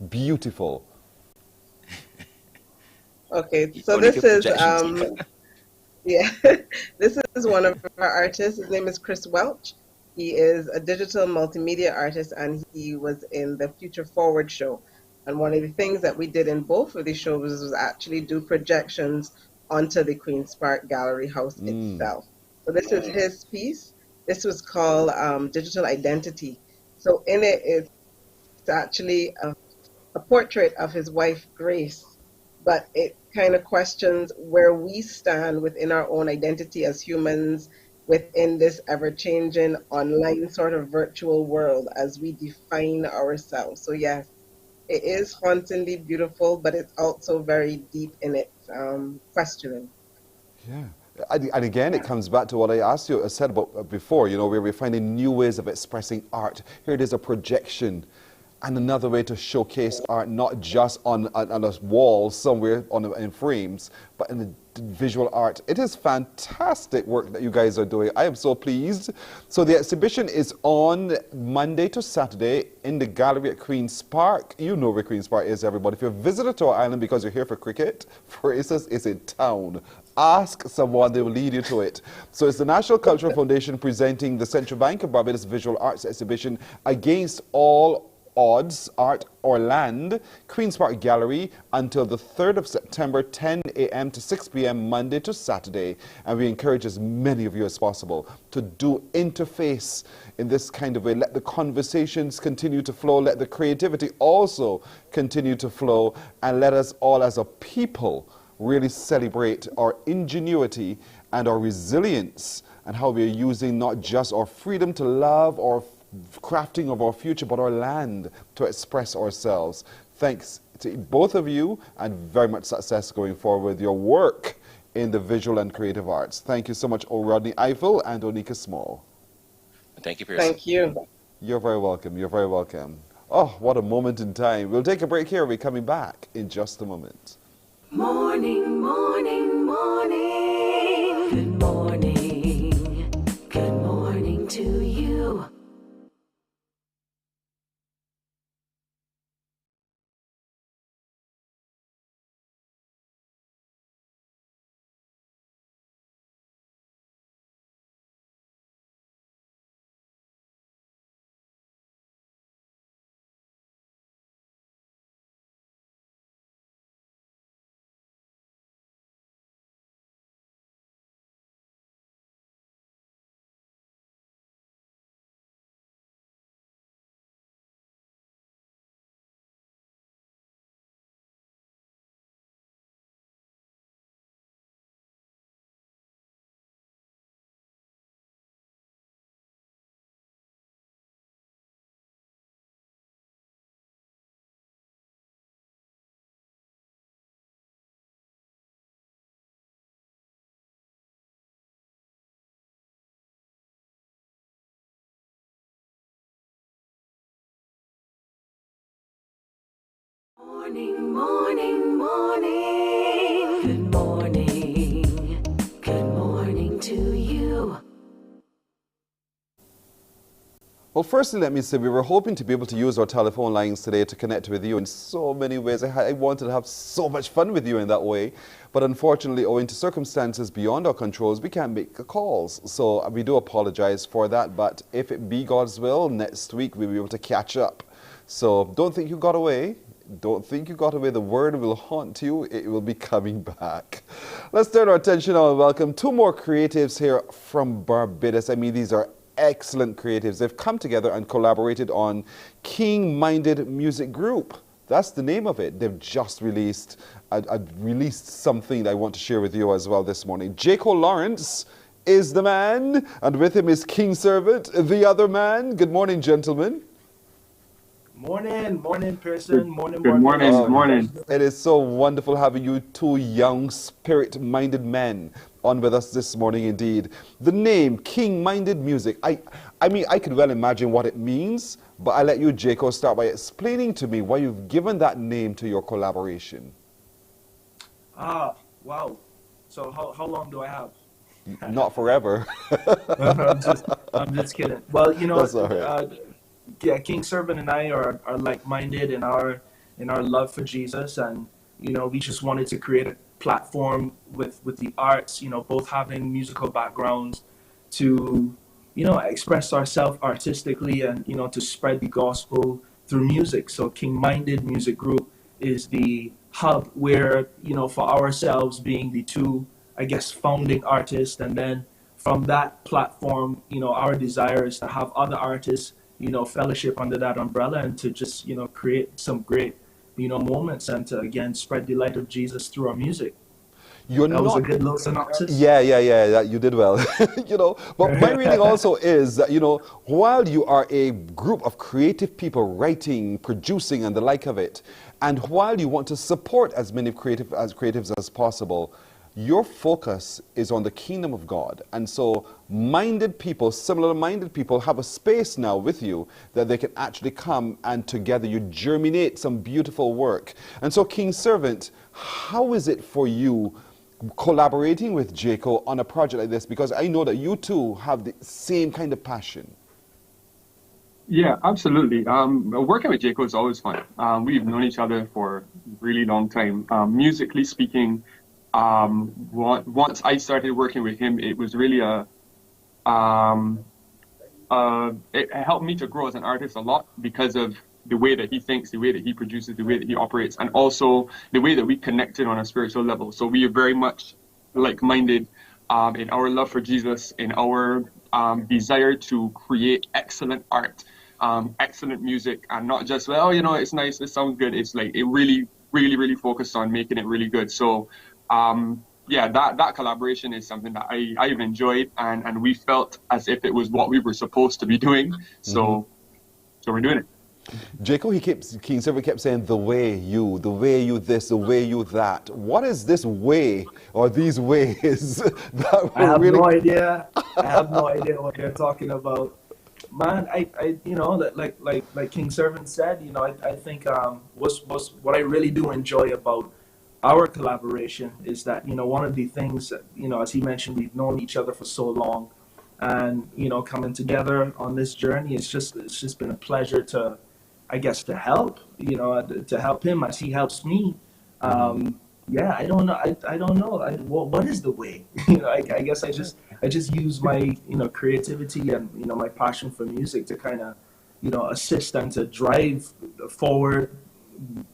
beautiful. Okay, so this is, this is one of our artists. His name is Chris Welch. He is a digital multimedia artist, and he was in the Future Forward show. And one of the things that we did in both of these shows was actually do projections onto the Queen's Park Gallery House itself. So this is his piece. This was called Digital Identity. So in it, it's actually a portrait of his wife, Grace, but it kind of questions where we stand within our own identity as humans within this ever-changing online sort of virtual world as we define ourselves. So yes, it is hauntingly beautiful, but it's also very deep in its questioning. Yeah. And again, it comes back to what I said about before, where we're finding new ways of expressing art. Here it is, a projection and another way to showcase art, not just on a wall somewhere in frames, but in the visual art. It is fantastic work that you guys are doing. I am so pleased. So the exhibition is on Monday to Saturday in the gallery at Queen's Park. You know where Queen's Park is, everybody. If you're a visitor to our island because you're here for cricket, for instance, it's in town. Ask someone, they will lead you to it. So it's the National Cultural Foundation presenting the Central Bank of Barbados Visual Arts Exhibition Against All Odds, Art or Land, Queen's Park Gallery, until the 3rd of September, 10 a.m. to 6 p.m. Monday to Saturday. And we encourage as many of you as possible to do interface in this kind of way. Let the conversations continue to flow. Let the creativity also continue to flow. And let us all as a people really celebrate our ingenuity and our resilience and how we're using not just our freedom to love or crafting of our future, but our land to express ourselves. Thanks to both of you, and very much success going forward with your work in the visual and creative arts. Thank you so much, Rodney Eiffel and Onika Small. Thank you, Pearson. Thank you. You're very welcome. You're very welcome. Oh, what a moment in time. We'll take a break here. We're coming back in just a moment. Morning, morning, morning. Good morning. Good morning to you. Morning, morning, morning. Good morning. Good morning to you. Well, firstly, let me say we were hoping to be able to use our telephone lines today to connect with you in so many ways. I wanted to have so much fun with you in that way. But unfortunately, owing to circumstances beyond our controls, we can't make calls. So we do apologize for that. But if it be God's will, next week we'll be able to catch up. So don't think you got away. Don't think you got away. The word will haunt you. It will be coming back. Let's turn our attention now and welcome two more creatives here from Barbados. I mean, these are excellent creatives. They've come together and collaborated on King Minded Music Group. That's the name of it. They've just released something that I want to share with you as well this morning. Jaco Lawrence is the man, and with him is King Servant, the other man. Good morning, gentlemen. Morning, Pearson. Morning. Morning. It is so wonderful having you two young, spirit-minded men on with us this morning indeed. The name, King-Minded Music. I mean, I could well imagine what it means, but I'll let you, Jaco, start by explaining to me why you've given that name to your collaboration. Wow. So how long do I have? Not forever. I'm just kidding. Well, you know, that's all right. Yeah, King Servant and I are like-minded in our love for Jesus, and you know, we just wanted to create a platform with the arts, you know, both having musical backgrounds, to, you know, express ourselves artistically and, you know, to spread the gospel through music. So King Minded Music Group is the hub where, you know, for ourselves being the two, I guess, founding artists, and then from that platform, you know, our desire is to have other artists, you know, fellowship under that umbrella, and to just, you know, create some great, you know, moments, and to again spread the light of Jesus through our music. That was a good little synopsis. Yeah, you did well. You know, but my reading also is that, you know, while you are a group of creative people writing, producing, and the like of it, and while you want to support as many creatives as possible, your focus is on the kingdom of God. And so minded people, similar-minded people have a space now with you that they can actually come and together you germinate some beautiful work. And so, King Servant, how is it for you collaborating with Jaco on a project like this? Because I know that you two have the same kind of passion. Yeah, absolutely. Working with Jaco is always fun. We've known each other for a really long time. Musically speaking, once I started working with him, it was really it helped me to grow as an artist a lot because of the way that he thinks, the way that he produces, the way that he operates, and also the way that we connected on a spiritual level. So we are very much like-minded in our love for Jesus, in our desire to create excellent art, excellent music, and not just, well, you know, it's nice, it sounds good. It's like it really focused on making it really good. So yeah, that collaboration is something that I've enjoyed, and we felt as if it was what we were supposed to be doing. So we're doing it. Jaco, King Servant kept saying, the way you this, the way you that. What is this way, or these ways? That I have no idea. I have no idea what they're talking about. Man, I you know, like King Servant said, you know, I think what I really do enjoy about our collaboration is that, you know, one of the things that, you know, as he mentioned, we've known each other for so long, and, you know, coming together on this journey, it's just been a pleasure to, I guess, to help, you know, to help him as he helps me. Yeah, I don't know. I don't know. What is the way? You know, I guess I just use my, you know, creativity and, you know, my passion for music to kind of, you know, assist and to drive forward,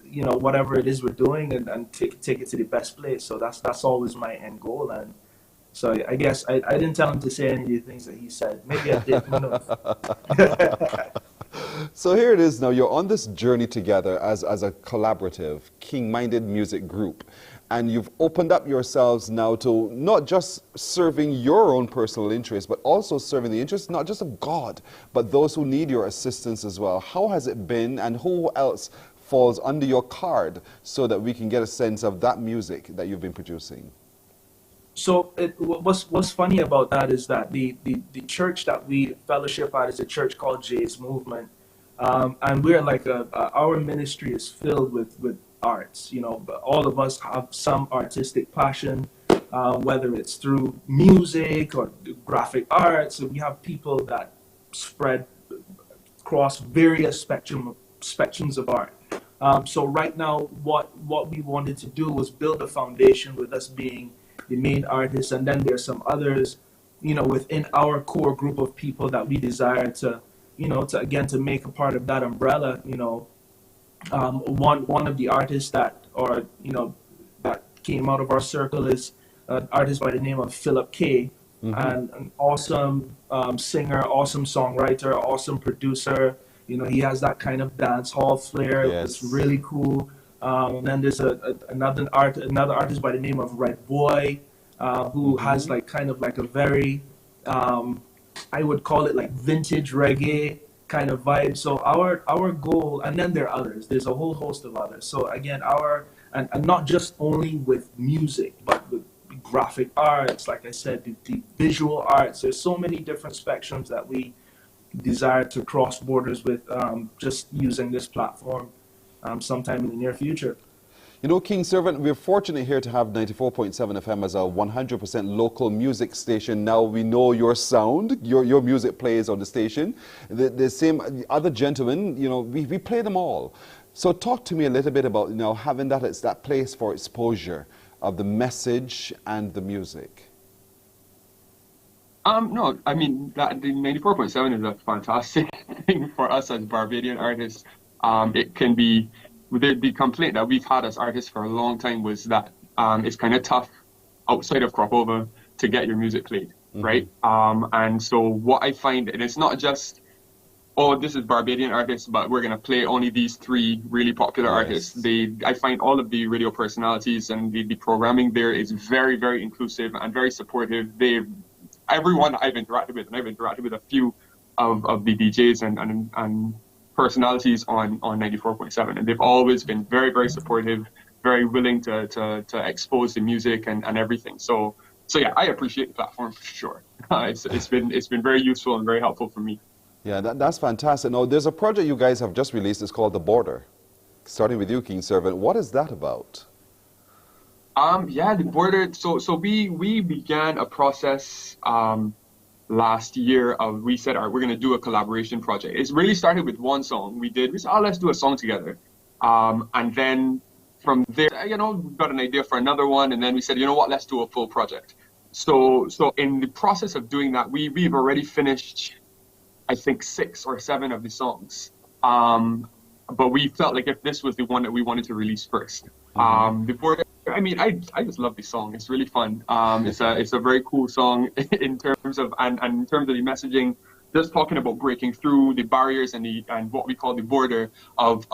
you know, whatever it is we're doing, and take it to the best place. So that's always my end goal. And so I guess I didn't tell him to say any of the things that he said. Maybe I did. Who knows? So here it is now. You're on this journey together as a collaborative, King-Minded Music Group. And you've opened up yourselves now to not just serving your own personal interests, but also serving the interests not just of God, but those who need your assistance as well. How has it been, and who else falls under your card so that we can get a sense of that music that you've been producing? So what's funny about that is that the church that we fellowship at is a church called Jay's Movement. And we're like our ministry is filled with arts. You know, but all of us have some artistic passion, whether it's through music or graphic arts. So we have people that spread across various spectrums of art. So right now, what we wanted to do was build a foundation with us being the main artists, and then there's some others, you know, within our core group of people that we desire to, you know, to make a part of that umbrella. You know, one of the artists that, or you know, that came out of our circle is an artist by the name of Philip K. And an awesome singer, awesome songwriter, awesome producer. You know, he has that kind of dance hall flair. It's really cool. Then there's another artist by the name of Red Boy, who has like kind of like a very, I would call it like vintage reggae kind of vibe. So our goal, and then there are others. There's a whole host of others. So again, and not just only with music, but with graphic arts, like I said, the visual arts. There's so many different spectrums that we desire to cross borders with, just using this platform sometime in the near future. You know, King Servant, we're fortunate here to have 94.7 FM as a 100% local music station. Now we know your sound, your music plays on the station. The same other gentlemen, you know, we play them all. So talk to me a little bit about, you know, having that, it's that place for exposure of the message and the music. No, I mean, the 94.7 is a fantastic thing for us as Barbadian artists. It can be, the complaint that we've had as artists for a long time was that it's kind of tough outside of Cropover to get your music played, right? And so what I find, and it's not just, oh, this is Barbadian artists, but we're going to play only these three really popular artists. I find all of the radio personalities and the programming there is very, very inclusive and very supportive. Everyone I've interacted with, and I've interacted with a few of the DJs and personalities on 94.7, and they've always been very, very supportive, very willing to expose the music and everything. So yeah, I appreciate the platform for sure. It's been very useful and very helpful for me. Yeah, that's fantastic. Now, there's a project you guys have just released. It's called The Border. Starting with you, King Servant. What is that about? Yeah, The Border. So we began a process last year. We said, all right, we're going to do a collaboration project. It's really started with one song. We said, oh, let's do a song together. And then from there, you know, we got an idea for another one. And then we said, you know what, let's do a full project. So in the process of doing that, we've already finished, I think, 6 or 7 of the songs. But we felt like if this was the one that we wanted to release first. The Border, I mean, I just love the song. It's really fun. It's a very cool song in terms of, and in terms of the messaging, just talking about breaking through the barriers and what we call the border of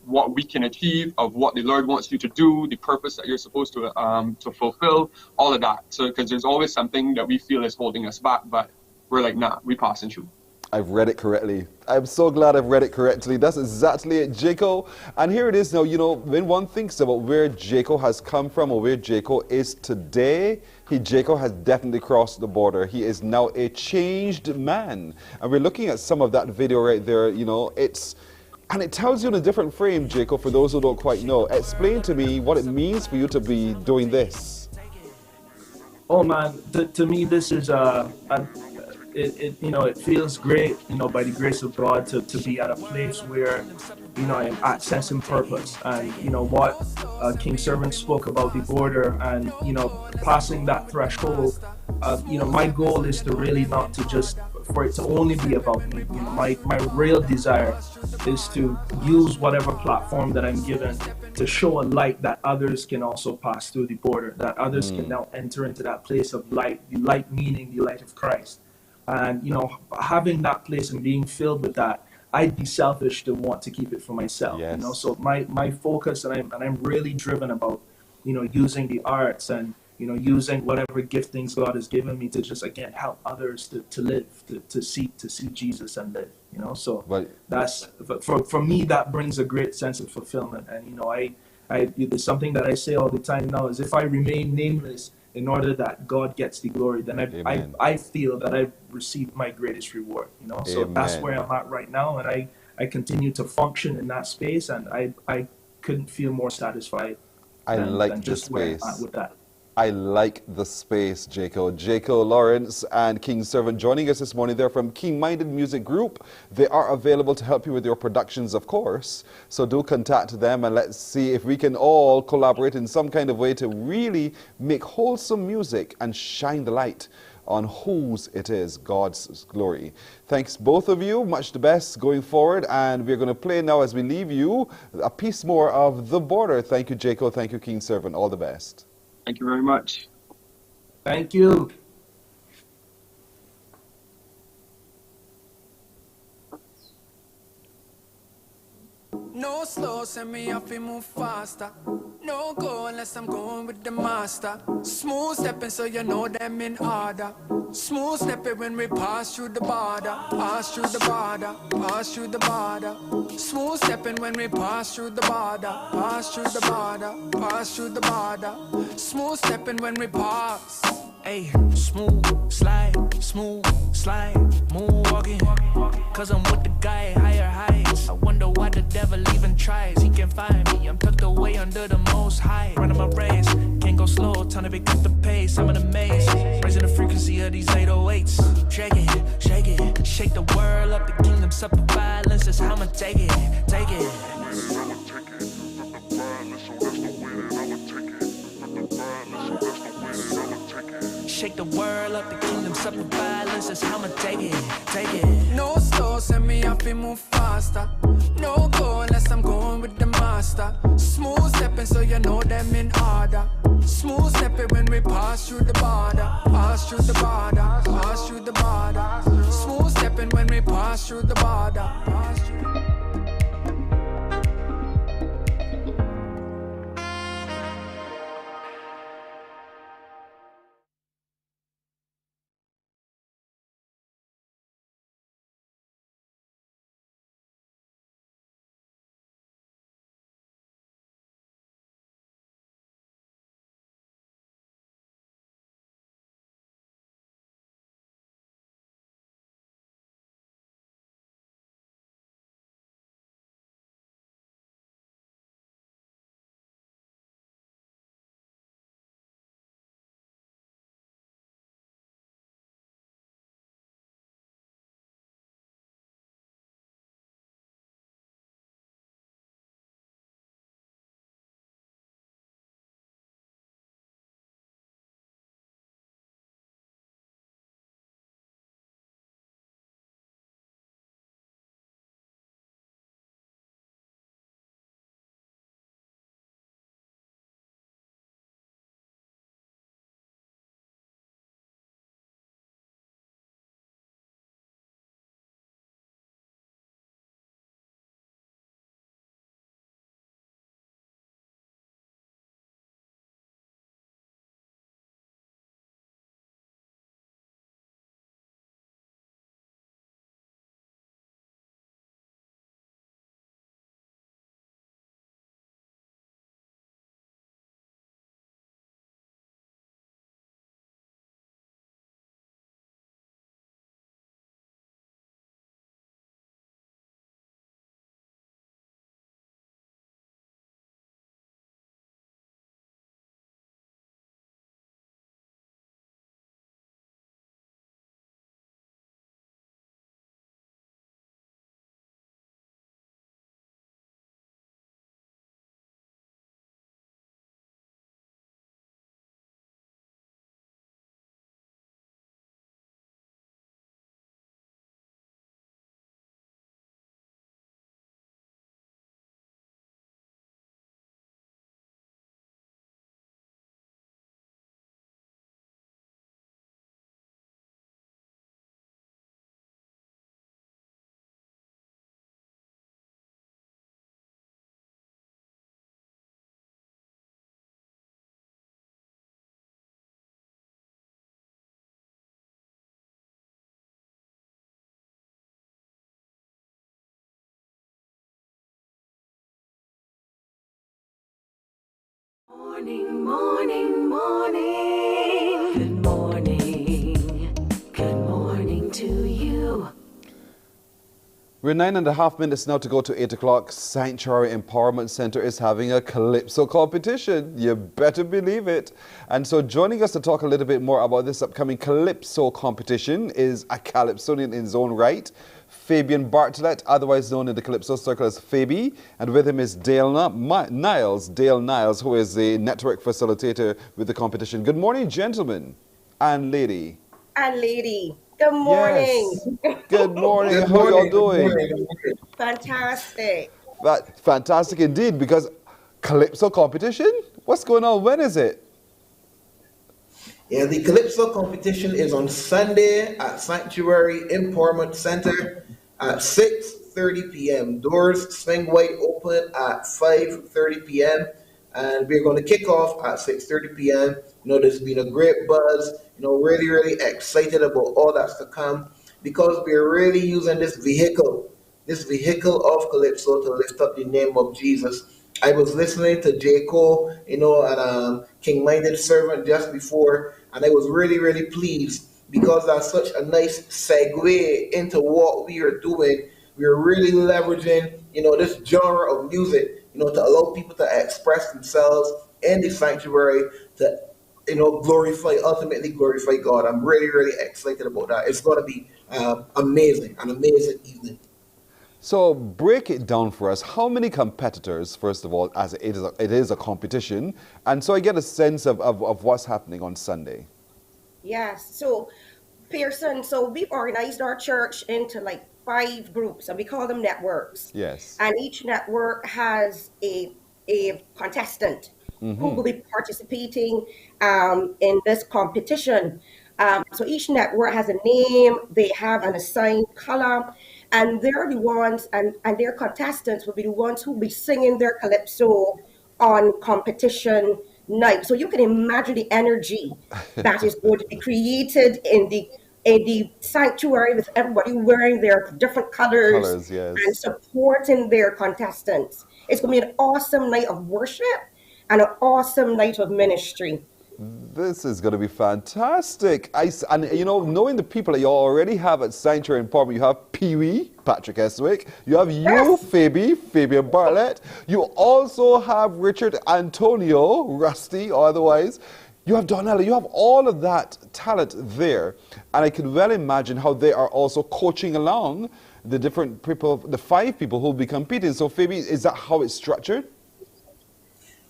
what we can achieve, of what the Lord wants you to do, the purpose that you're supposed to fulfill, all of that. So, because there's always something that we feel is holding us back, but we're like, nah, we passing through. I've read it correctly. I'm so glad I've read it correctly. That's exactly it, Jaco. And here it is now, you know, when one thinks about where Jaco has come from or where Jaco is today, Jaco has definitely crossed the border. He is now a changed man. And we're looking at some of that video right there, you know, and it tells you in a different frame, Jaco, for those who don't quite know. Explain to me what it means for you to be doing this. Oh man, to me this is you know, it feels great, you know, by the grace of God to be at a place where, you know, I'm accessing purpose. And, you know, what King Servant spoke about the border and, you know, passing that threshold. You know, my goal is to really not to just, for it to only be about me. You know, my real desire is to use whatever platform that I'm given to show a light that others can also pass through the border, that others can now enter into that place of light, the light meaning the light of Christ. And, you know, having that place and being filled with that, I'd be selfish to want to keep it for myself. Yes. You know, so my focus, and I'm really driven about, you know, using the arts and, you know, using whatever giftings God has given me to just, again, help others to live, to see Jesus and live, you know. So that's, for me, that brings a great sense of fulfillment. And, you know, it's something that I say all the time now is if I remain nameless in order that God gets the glory, then I feel that I've received my greatest reward, you know. So that's where I'm at right now, and I continue to function in that space, and I couldn't feel more satisfied I than like the just where I'm space. at with that. I like the space, Jaco. Jaco Lawrence and King Servant joining us this morning. They're from Keen Minded Music Group. They are available to help you with your productions, of course. So do contact them and let's see if we can all collaborate in some kind of way to really make wholesome music and shine the light on whose it is, God's glory. Thanks both of you. Much the best going forward. And we're going to play now as we leave you a piece more of The Border. Thank you, Jaco. Thank you, King Servant. All the best. Thank you very much. Thank you. No slow, send me off and move faster. No go unless I'm going with the master. Smooth stepping so you know them in order. Smooth stepping when we pass through the border. Pass through the border, pass through the border. Smooth stepping when we pass through the border. Pass through the border, pass through the border. Smooth stepping when we pass. Hey, smooth slide, moon walking. Cause I'm with the guy, higher heights. I wonder why the devil even tries. He can find me, I'm tucked away under the most high. Running my race, can't go slow, time to pick up the pace. I'm in a maze, raising the frequency of these 808s. Shake it, shake the world up. The kingdom suffer violence, that's how I'ma take it, take it. Shake the world up, the kingdom suffer violence, that's how I'ma take it, take it. No slow, send me off and move faster. No go unless I'm going with the master. Smooth stepping so you know them in order. Smooth stepping when we pass through the border. Pass through the border, pass through the border. Smooth stepping when we pass through the border. Pass through. Morning, morning, morning. Good morning. Good morning to you. We're 9.5 minutes now to go to 8 o'clock. Sanctuary Empowerment Center is having a Calypso competition. You better believe it. And so joining us to talk a little bit more about this upcoming Calypso competition is a Calypsonian in his own right, Fabian Bartlett, otherwise known in the Calypso circle as Fabi. And with him is Dale Niles, who is the network facilitator with the competition. Good morning, gentlemen and lady. And lady. Good morning. Yes. Good morning. How are y'all doing? Fantastic. Fantastic indeed, because Calypso competition? What's going on? When is it? Yeah, the Calypso competition is on Sunday at Sanctuary Empowerment Center at 6:30 p.m. Doors swing wide open at 5:30 p.m. And we're going to kick off at 6:30 p.m. There's been a great buzz. Really, really excited about all that's to come, because we're really using this vehicle of Calypso to lift up the name of Jesus. I was listening to J. Cole, and King Minded Servant just before, and I was really, really pleased, because that's such a nice segue into what we are doing. We are really leveraging, this genre of music, to allow people to express themselves in the sanctuary, to ultimately glorify God. I'm really, really excited about that. It's going to be an amazing evening. So break it down for us. How many competitors, first of all, as it is a competition, and so I get a sense of what's happening on Sunday. Yes. So, Pearson, we've organized our church into 5 groups, and we call them networks. Yes. And each network has a contestant who will be participating in this competition. So each network has a name, they have an assigned color, and they're the ones, and their contestants will be the ones who will be singing their Calypso on competition night. So you can imagine the energy that is going to be created in the sanctuary, with everybody wearing their different colors yes, and supporting their contestants. It's going to be an awesome night of worship and an awesome night of ministry. This is going to be fantastic. Knowing the people that you already have at Sanctuary Empowerment, you have Pee-wee, Patrick Eswick, you have you, Fabian Bartlett, you also have Richard Antonio, Rusty, or otherwise. You have Donnella, you have all of that talent there. And I can well imagine how they are also coaching along the different people, the 5 people who will be competing. So, Fabi, is that how it's structured?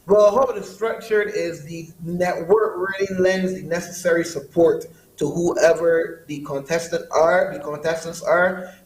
Well, how it is structured is the network really lends the necessary support to whoever the contestants are.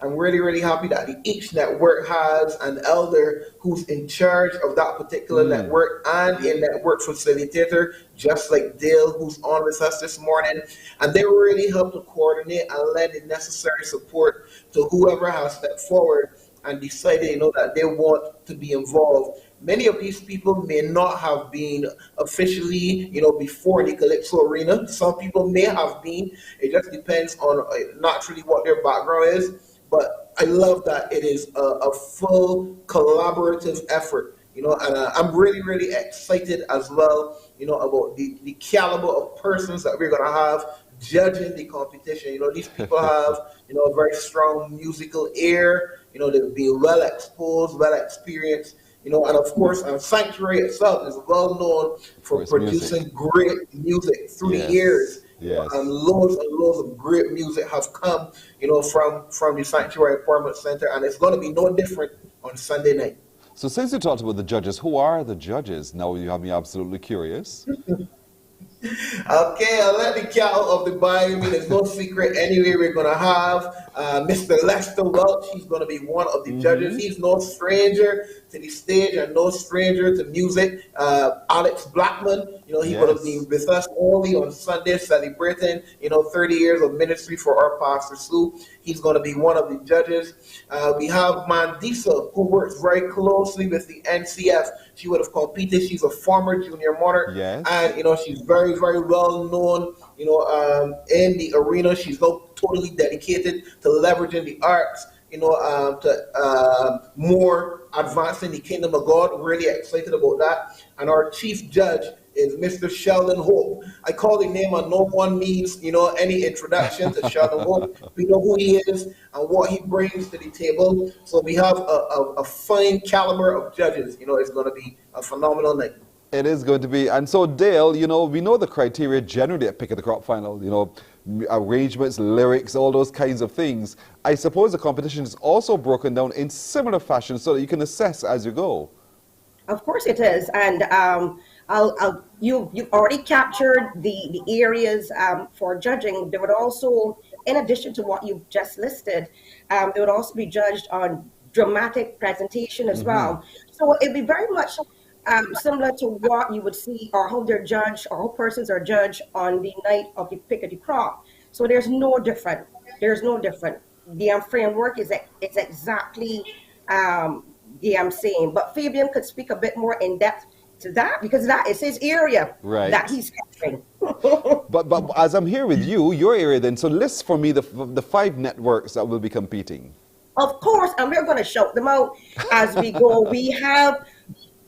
I'm really, really happy that each network has an elder who's in charge of that particular network, and a network facilitator, just like Dale, who's on with us this morning. And they really help to coordinate and lend the necessary support to whoever has stepped forward and decided, that they want to be involved. Many of these people may not have been officially, before the Calypso arena. Some people may have been. It just depends on naturally what their background is. But I love that it is a full collaborative effort, and I'm really, really excited as well, about the caliber of persons that we're going to have judging the competition. These people have, a very strong musical ear. They've been well exposed, well experienced. And of course, Sanctuary itself is well known for producing great music through the years. Yes. And loads of great music have come, from the Sanctuary Empowerment Center, and it's going to be no different on Sunday night. So since you talked about the judges, who are the judges? Now you have me absolutely curious. Okay, I'll let the cat out of the bag. There's no secret anyway. We're going to have Mr. Lester Welch. He's going to be one of the judges. He's no stranger to the stage and no stranger to music. Alex Blackman, he would have been with us only on Sunday celebrating, 30 years of ministry for our Pastor Sue. He's going to be one of the judges. We have Mandisa, who works very closely with the NCF. She would have competed. She's a former junior monarch. Yes. And, she's very, very well known, in the arena. She's totally dedicated to leveraging the arts, to more advancing the kingdom of God. Really excited about that. And our chief judge is Mr. Sheldon Hope. I call the name and no one needs, any introduction to Sheldon Hope. We know who he is and what he brings to the table. So we have a fine caliber of judges. It's going to be a phenomenal night. It is going to be. And so, Dale, we know the criteria generally at Pick of the Crop final, arrangements, lyrics, all those kinds of things. I suppose the competition is also broken down in similar fashion so that you can assess as you go. Of course it is. And you've already captured the areas for judging. There would also, in addition to what you've just listed, they would also be judged on dramatic presentation as well. So it'd be very much similar to what you would see or how they're judged or how persons are judged on the night of the Pick of the Crop. So there's no different. The framework is exactly the same. But Fabian could speak a bit more in depth to that because that is his area that he's covering. But as I'm here with you, your area then, so list for me the 5 networks that will be competing. Of course, and we're going to shout them out as we go. We have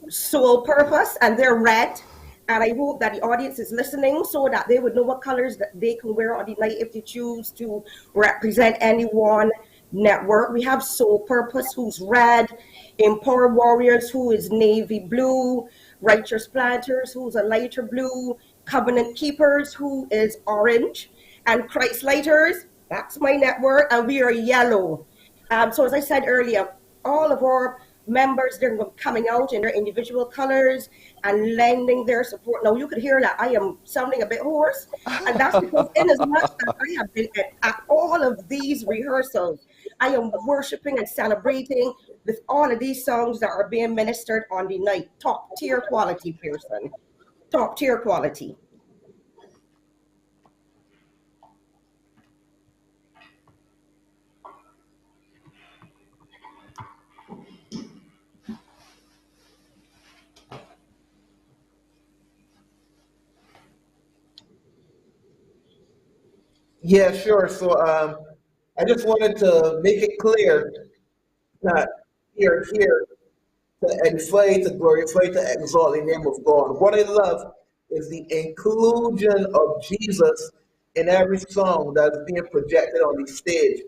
Sole Purpose, and they're red. And I hope that the audience is listening so that they would know what colors that they can wear on the night if they choose to represent any one network. We have Sole Purpose, who's red. Empower Warriors, who is navy blue. Righteous Planters, who's a lighter blue. Covenant Keepers, who is orange. And Christ Lighters, that's my network, and we are yellow. So as I said earlier, all of our members, they're coming out in their individual colors and lending their support. Now, you could hear that I am sounding a bit hoarse, and that's because in as much as I have been at all of these rehearsals, I am worshiping and celebrating with all of these songs that are being ministered on the night. Top tier quality, Pearson. Top tier quality. Yeah, sure. So I just wanted to make it clear that we are here to edify, to glorify, to exalt the name of God. What I love is the inclusion of Jesus in every song that's being projected on the stage.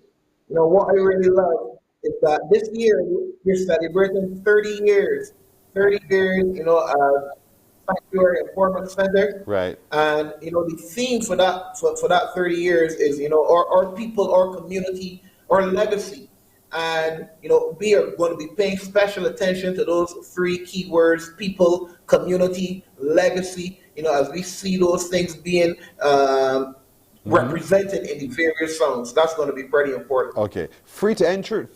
What I really love is that this year we're celebrating 30 years, Sanctuary Informant Center. Right. And the theme for that 30 years is our people, our community, our legacy. And we are going to be paying special attention to those 3 key words: people, community, legacy, as we see those things being represented in the various songs. That's going to be pretty important. Okay. Free to enter?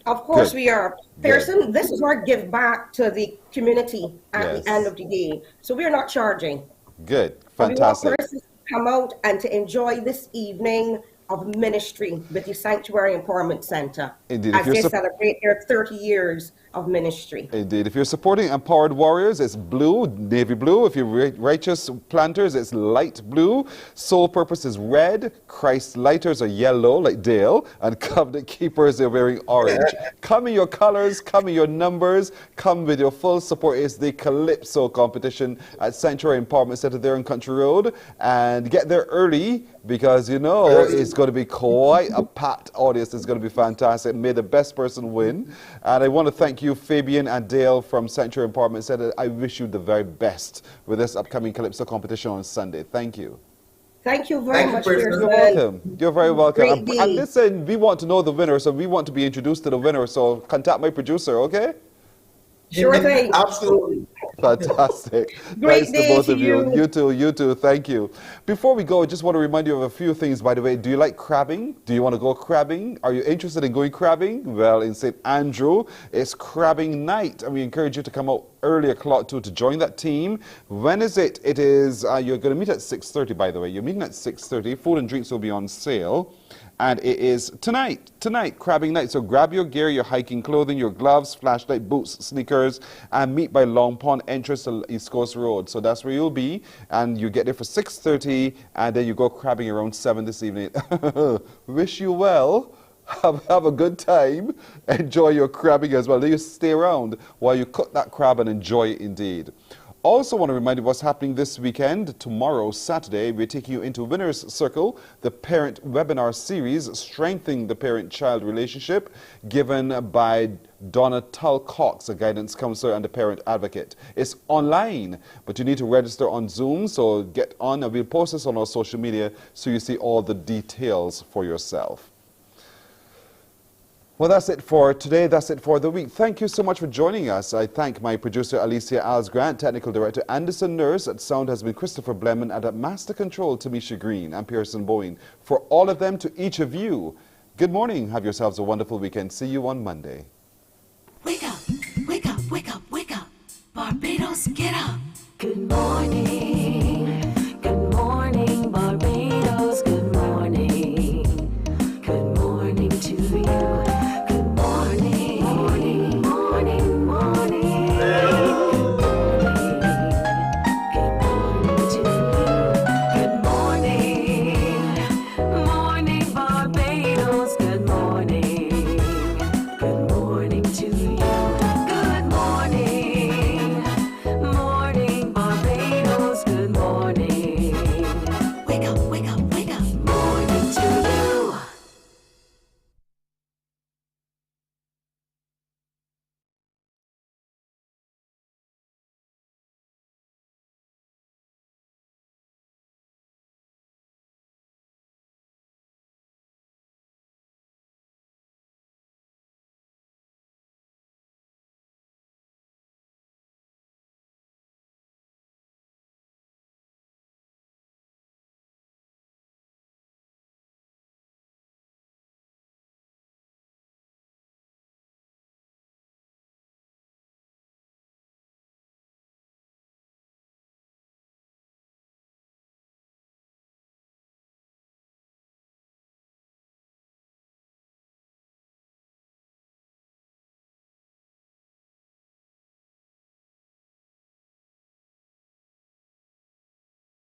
Of course Good. we are. Pearson, this is our give back to the community at the end of the day. So we're not charging. Good. Fantastic. We want Fantastic. persons to come out and to enjoy this evening of ministry with the Sanctuary Empowerment Center. Indeed. As they celebrate their 30 years of ministry. Indeed. If you're supporting Empowered Warriors, it's blue, navy blue. If you're Righteous Planters, it's light blue. Sole Purpose is red. Christ Lighters are yellow, like Dale. And Covenant Keepers, they're wearing orange. Come in your colors, come in your numbers, come with your full support. It's the Calypso competition at Sanctuary Empowerment Center there on Country Road. And get there early because, it's going to be quite a packed audience. It's going to be fantastic. May the best person win. And I want to thank you, Fabian and Dale from Sanctuary Empowerment Center. I wish you the very best with this upcoming Calypso competition on Sunday. Thank you. Thank you very much, Pearson. You're welcome. You're very welcome. And Great listen, we want to know the winner, so we want to be introduced to the winner. So contact my producer, okay? Sure thing. Absolutely. Fantastic. Great Thanks day to both to of you. you. You too. Thank you. Before we go, I just want to remind you of a few things, by the way. Do you like crabbing? Do you want to go crabbing? Are you interested in going crabbing? Well, in St. Andrew, it's crabbing night, and we encourage you to come out early o'clock to join that team. When is it? It is, you're going to meet at 6:30, by the way. You're meeting at 6:30. Food and drinks will be on sale. And it is tonight, crabbing night. So grab your gear, your hiking clothing, your gloves, flashlight, boots, sneakers, and meet by Long Pond entrance to East Coast Road. So that's where you'll be. And you get there for 6:30, and then you go crabbing around 7 this evening. Wish you well. have a good time. Enjoy your crabbing as well. You stay around while you cook that crab and enjoy it indeed. Also want to remind you what's happening this weekend. Tomorrow, Saturday, we're taking you into Winner's Circle, the parent webinar series, Strengthening the Parent-Child Relationship, given by Donna Tull-Cox, a guidance counselor and a parent advocate. It's online, but you need to register on Zoom, so get on and we'll post this on our social media so you see all the details for yourself. Well, that's it for today. That's it for the week. Thank you so much for joining us. I thank my producer, Alicia Alsgrant, technical director, Anderson Nurse. At sound has been Christopher Blemon, and at master control, Tamisha Green and Pearson Bowen. For all of them, to each of you, good morning. Have yourselves a wonderful weekend. See you on Monday. Wake up, wake up, wake up, wake up. Barbados, get up. Good morning.